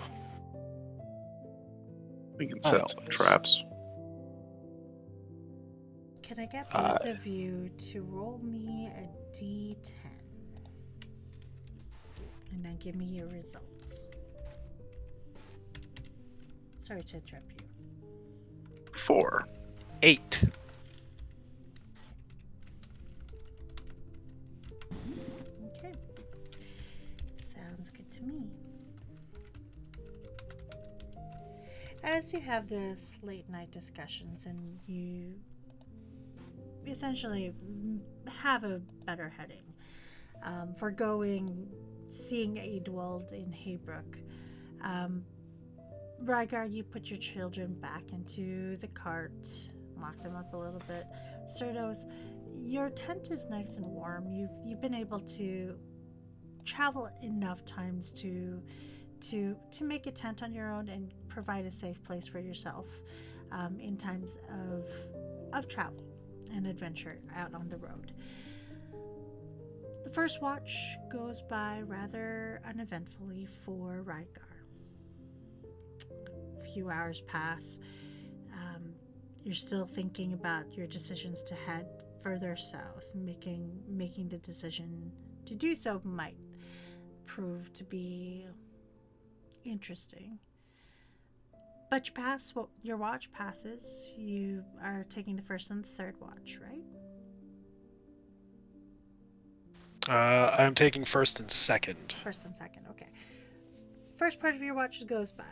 We can set some always. traps. Can I get both of you to roll me a d10? And then give me your results. Sorry to interrupt you. 4. 8. Okay. Sounds good to me. As you have this late night discussions and you essentially have a better heading, seeing Adewald in Haybrook, Rygar, you put your children back into the cart, lock them up a little bit. Cerdos, your tent is nice and warm. You've been able to travel enough times to make a tent on your own and provide a safe place for yourself in times of travel and adventure out on the road. The first watch goes by rather uneventfully for Rygar. A few hours pass. You're still thinking about your decisions to head further south. Making the decision to do so might prove to be interesting. But your watch passes. You are taking the first and the third watch, right? I'm taking first and second. First and second, okay. First part of your watch goes by.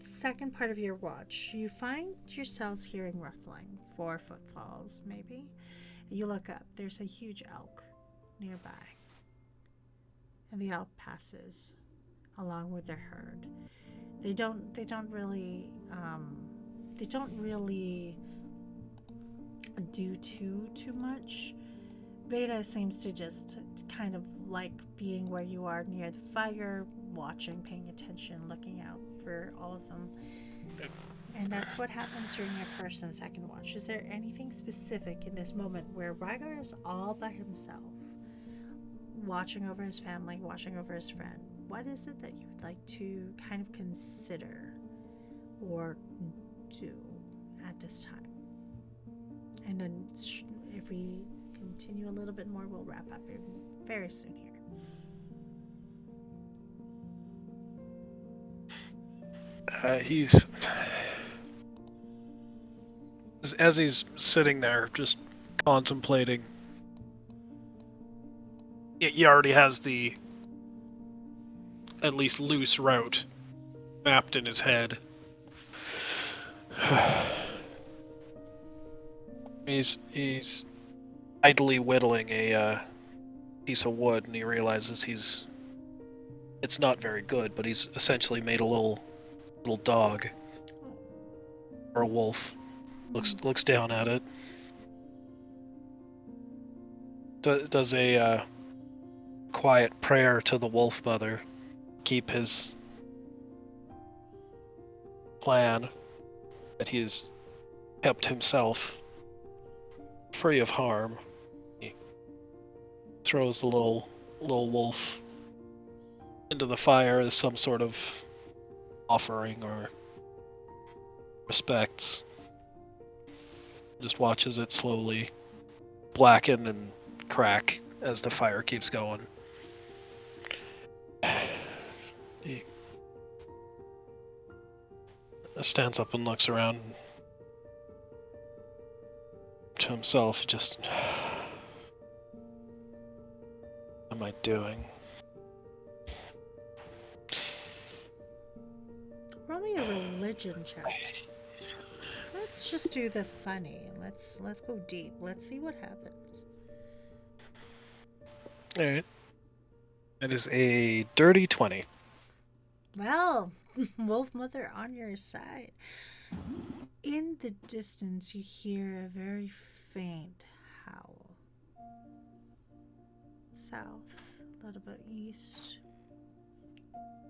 Second part of your watch, you find yourselves hearing rustling, 4 footfalls maybe. You look up, there's a huge elk nearby. And the elk passes along with their herd. They don't really do too much. Beta seems to just kind of like being where you are near the fire, watching, paying attention, looking out for all of them. And that's what happens during your first and second watch. Is there anything specific in this moment where Rygar is all by himself, watching over his family, watching over his friend? What is it that you would like to kind of consider or do at this time? And then if we continue a little bit more, we'll wrap up very soon here. As he's sitting there just contemplating, he already has the at least loose route mapped in his head. He's idly whittling a piece of wood, and he realizes it's not very good, but he's essentially made a little little dog or a wolf. Looks down at it. Does a quiet prayer to the wolf mother. Keep his plan that he's kept himself free of harm. He throws the little wolf into the fire as some sort of offering or respects. Just watches it slowly blacken and crack as the fire keeps going. He stands up and looks around to himself. Just, what am I doing? Roll me a religion check. Let's just do the funny. Let's go deep. Let's see what happens. Alright. That is a dirty 20. Well, Wolf Mother on your side. In the distance, you hear a very faint howl. South, a little bit east,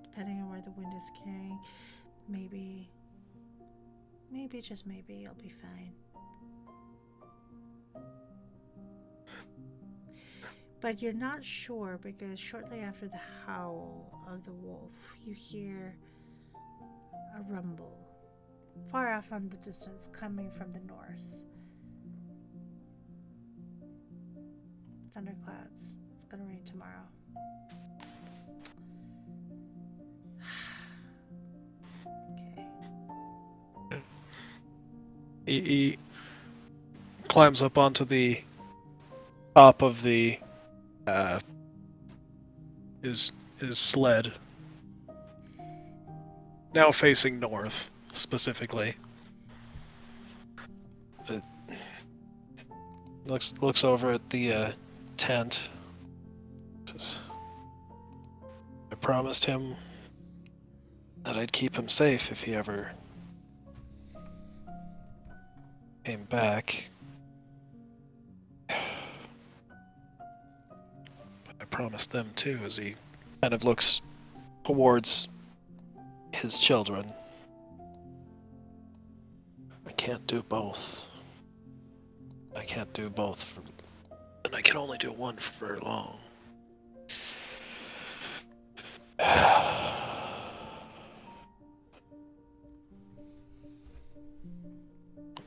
depending on where the wind is carrying. Maybe, just maybe, you'll be fine. But you're not sure because shortly after the howl of the wolf, you hear a rumble far off on the distance coming from the north. Thunderclouds. It's gonna rain tomorrow. Okay. He climbs up onto the top of the his sled, now facing north specifically. It looks over at the tent. Says, I promised him that I'd keep him safe if he ever came back. I promised them too, as he kind of looks towards his children. I can't do both. I can't do both, and I can only do one for very long.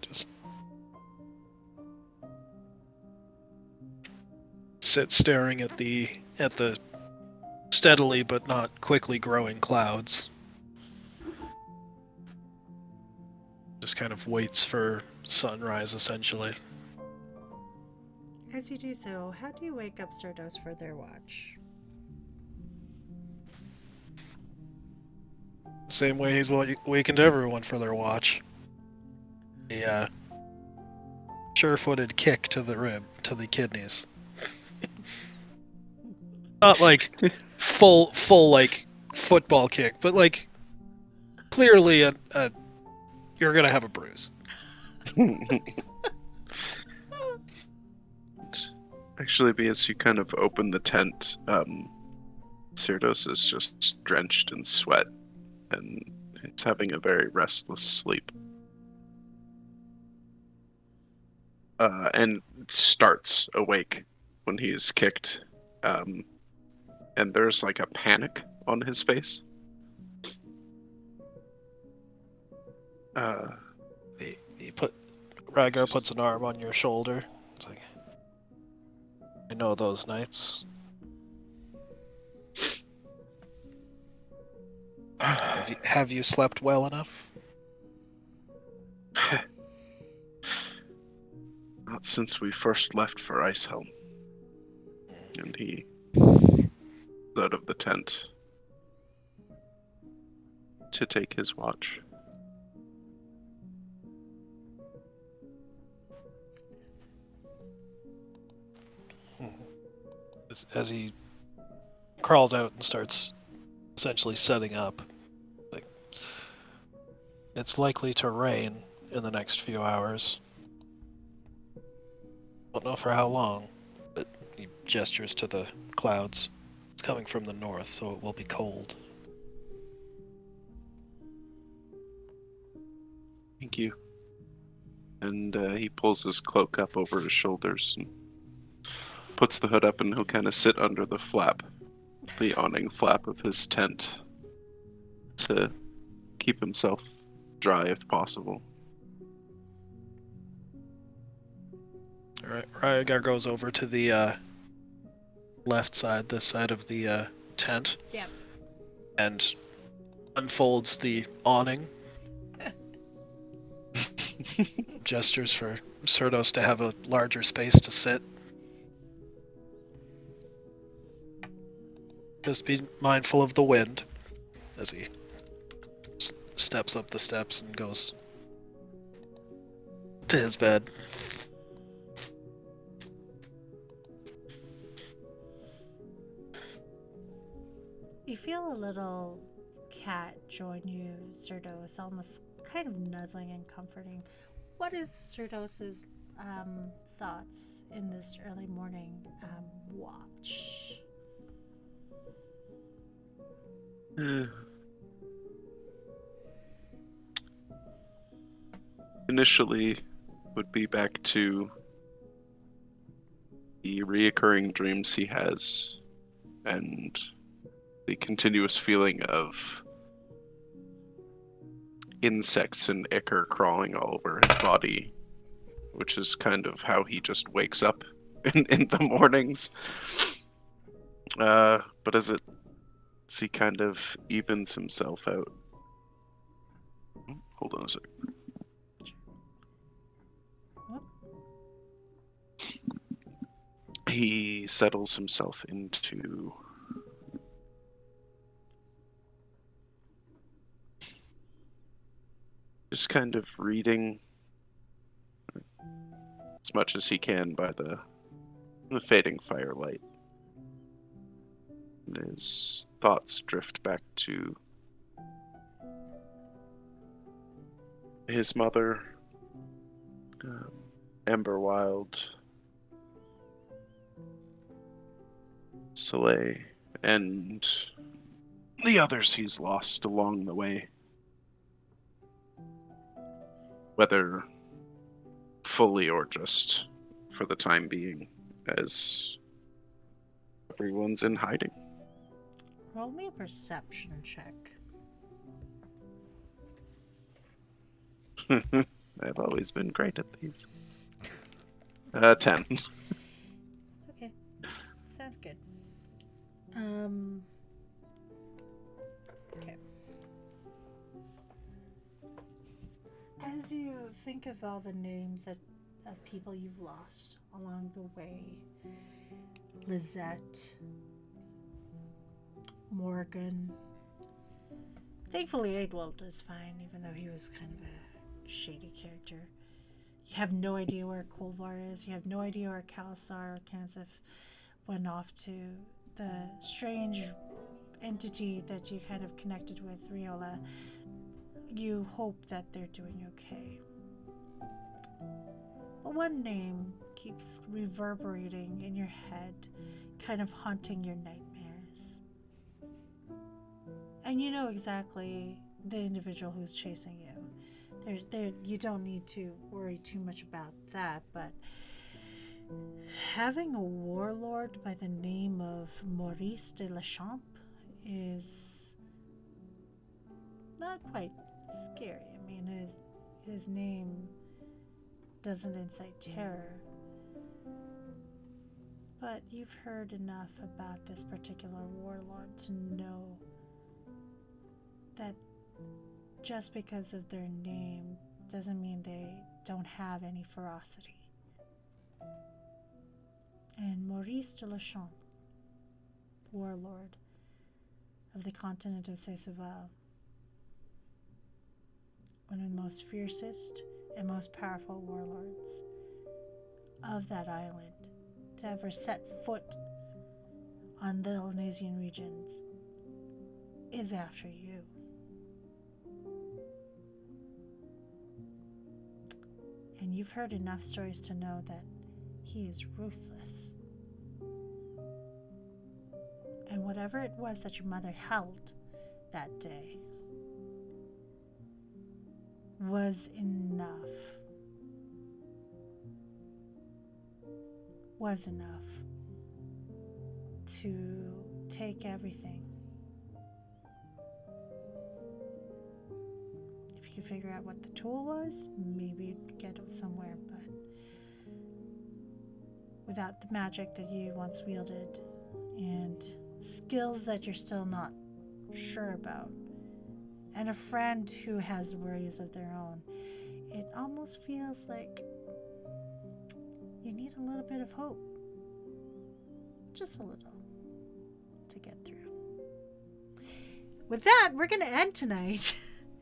Just sit staring at the steadily but not quickly growing clouds. Just kind of waits for sunrise, essentially. As you do so, how do you wake up Cerdos for their watch? Same way he's wakened everyone for their watch. A sure-footed kick to the rib, to the kidneys. Not like full like football kick, but like clearly a you're gonna have a bruise. Actually, as you kind of open the tent, Cyrdos is just drenched in sweat, and he's having a very restless sleep. And starts awake when he is kicked, and there's like a panic on his face. Rhaegar puts an arm on your shoulder. It's like, I know those nights. Have you slept well enough? Not since we first left for Icehelm. And he out of the tent to take his watch. As he crawls out and starts essentially setting up, like, It's likely to rain in the next few hours. Don't know for how long, but he gestures to the clouds. It's coming from the north, so it will be cold. Thank you. And he pulls his cloak up over his shoulders and puts the hood up, and he'll kind of sit under the flap, the awning flap of his tent, to keep himself dry if possible. Alright, Ryagar goes over to the left side, this side of the tent, Yep. and unfolds the awning. Gestures for Cerdos to have a larger space to sit. Just be mindful of the wind as he steps up the steps and goes to his bed. You feel a little cat join you, Cerdos, almost kind of nuzzling and comforting. What is Cerdos's thoughts in this early morning watch? Initially, would be back to the reoccurring dreams he has, and the continuous feeling of insects and ichor crawling all over his body, which is kind of how he just wakes up in the mornings. But as he kind of evens himself out. Hold on a second. He settles himself into just kind of reading as much as he can by the fading firelight. And his thoughts drift back to his mother, Emberwild, Soleil, and the others he's lost along the way. Whether fully or just for the time being, as everyone's in hiding. Roll me a perception check. I've always been great at these. 10. Okay, sounds good. Okay. As you think of all the names of people you've lost along the way, Lizette, Morgan. Thankfully, Aidwald is fine, even though he was kind of a shady character. You have no idea where Kolvar is. You have no idea where Kalasar or Kansif went off to. The strange entity that you kind of connected with, Riola. You hope that they're doing okay. But one name keeps reverberating in your head, kind of haunting your nightmares. And you know exactly the individual who's chasing you. You don't need to worry too much about that, but having a warlord by the name of Maurice de la Champ is not quite scary. I mean, his name doesn't incite terror. But you've heard enough about this particular warlord to know that just because of their name doesn't mean they don't have any ferocity. And Maurice de la Champ, warlord of the continent of Seysseville, one of the most fiercest and most powerful warlords of that island to ever set foot on the Elnasian regions, is after you. And you've heard enough stories to know that he is ruthless. And whatever it was that your mother held that day was enough. Was enough to take everything. If you could figure out what the tool was, maybe you'd get it somewhere, but without the magic that you once wielded and skills that you're still not sure about, and a friend who has worries of their own, it almost feels like you need a little bit of hope. Just a little. To get through. With that, we're going to end tonight.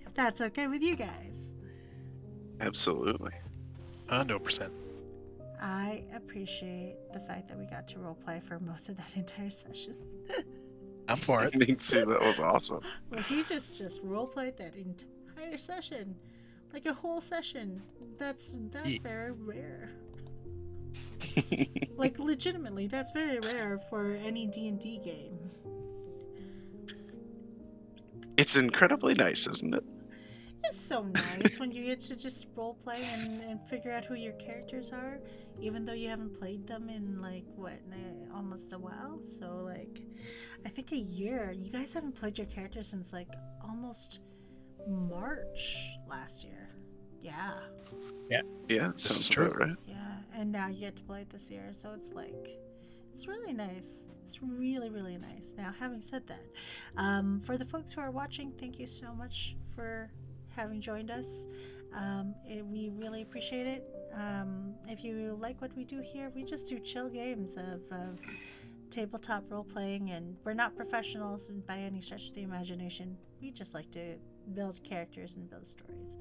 If that's okay with you guys. Absolutely. 100%. I appreciate the fact that we got to roleplay for most of that entire session. I'm for it. Me too. That was awesome. Well, if you just roleplayed that entire session, like a whole session, that's very rare. Like, legitimately, that's very rare for any D&D game. It's incredibly nice, isn't it? It's so nice when you get to just roleplay and figure out who your characters are, even though you haven't played them in, like, almost a while. So, like, I think a year. You guys haven't played your characters since, like, almost March last year. Yeah. Yeah, This is sounds true. about right. Yeah, and now you get to play it this year, so it's like, it's really nice. It's really, really nice. Now, having said that, for the folks who are watching, thank you so much for having joined us. We really appreciate it. If you like what we do here, we just do chill games of tabletop role-playing, and we're not professionals by any stretch of the imagination. We just like to build characters and build stories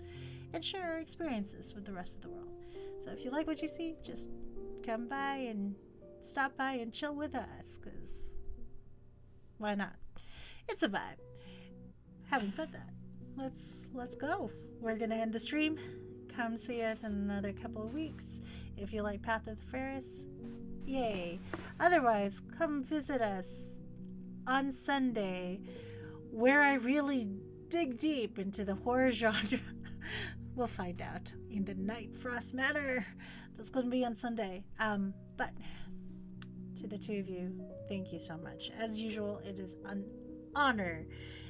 and share our experiences with the rest of the world. So if you like what you see, just come by and stop by and chill with us, because why not? It's a vibe. Having said that, let's go. We're gonna end the stream. Come see us in another couple of weeks. If you like Path of the Ferus, yay. Otherwise, come visit us on Sunday, where I really dig deep into the horror genre. We'll find out in the Night Frost Manor. That's going to be on Sunday. But to the two of you, thank you so much. As usual, it is an honor,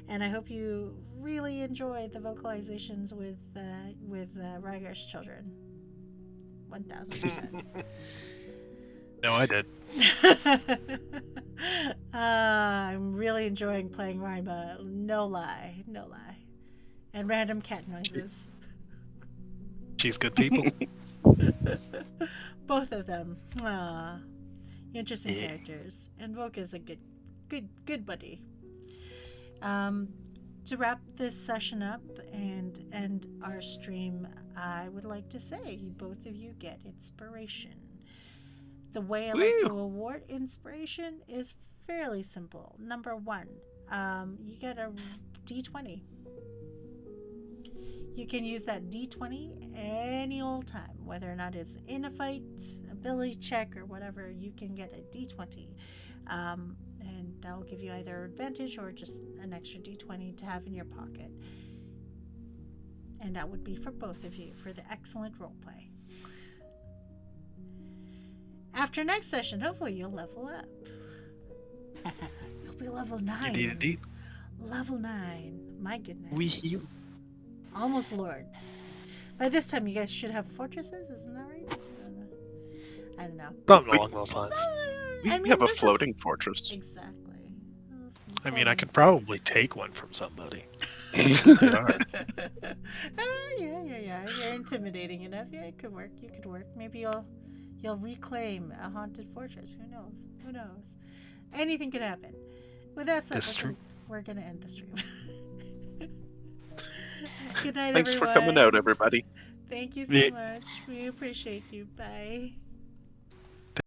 and I hope you really enjoy the vocalizations with Rygar's children. 1000%. No, I did. I'm really enjoying playing Rima. No lie. And random cat noises. She's good people. Both of them. Interesting characters. And Voke is a good buddy. To wrap this session up and end our stream, I would like to say both of you get inspiration. The way I like to award inspiration is fairly simple. Number 1, you get a D20. You can use that D20 any old time, whether or not it's in a fight, ability check, or whatever. You can get a D20, and that will give you either advantage or just an extra D20 to have in your pocket. And that would be for both of you for the excellent roleplay. After next session, hopefully you'll level up. You'll be level 9. Indeed. Level 9. My goodness. We heal. Almost lords. By this time, you guys should have fortresses, isn't that right? I don't know. Something along those lines. We I mean, have a this is- floating fortress. Exactly. I mean, I could probably take one from somebody. Yeah. You're intimidating enough. Yeah, it could work. You could work. Maybe you'll reclaim a haunted fortress. Who knows? Anything could happen. With that said, we're gonna end the stream. Good night, Thanks everyone. for coming out, everybody. Thank you so much. We appreciate you. Bye.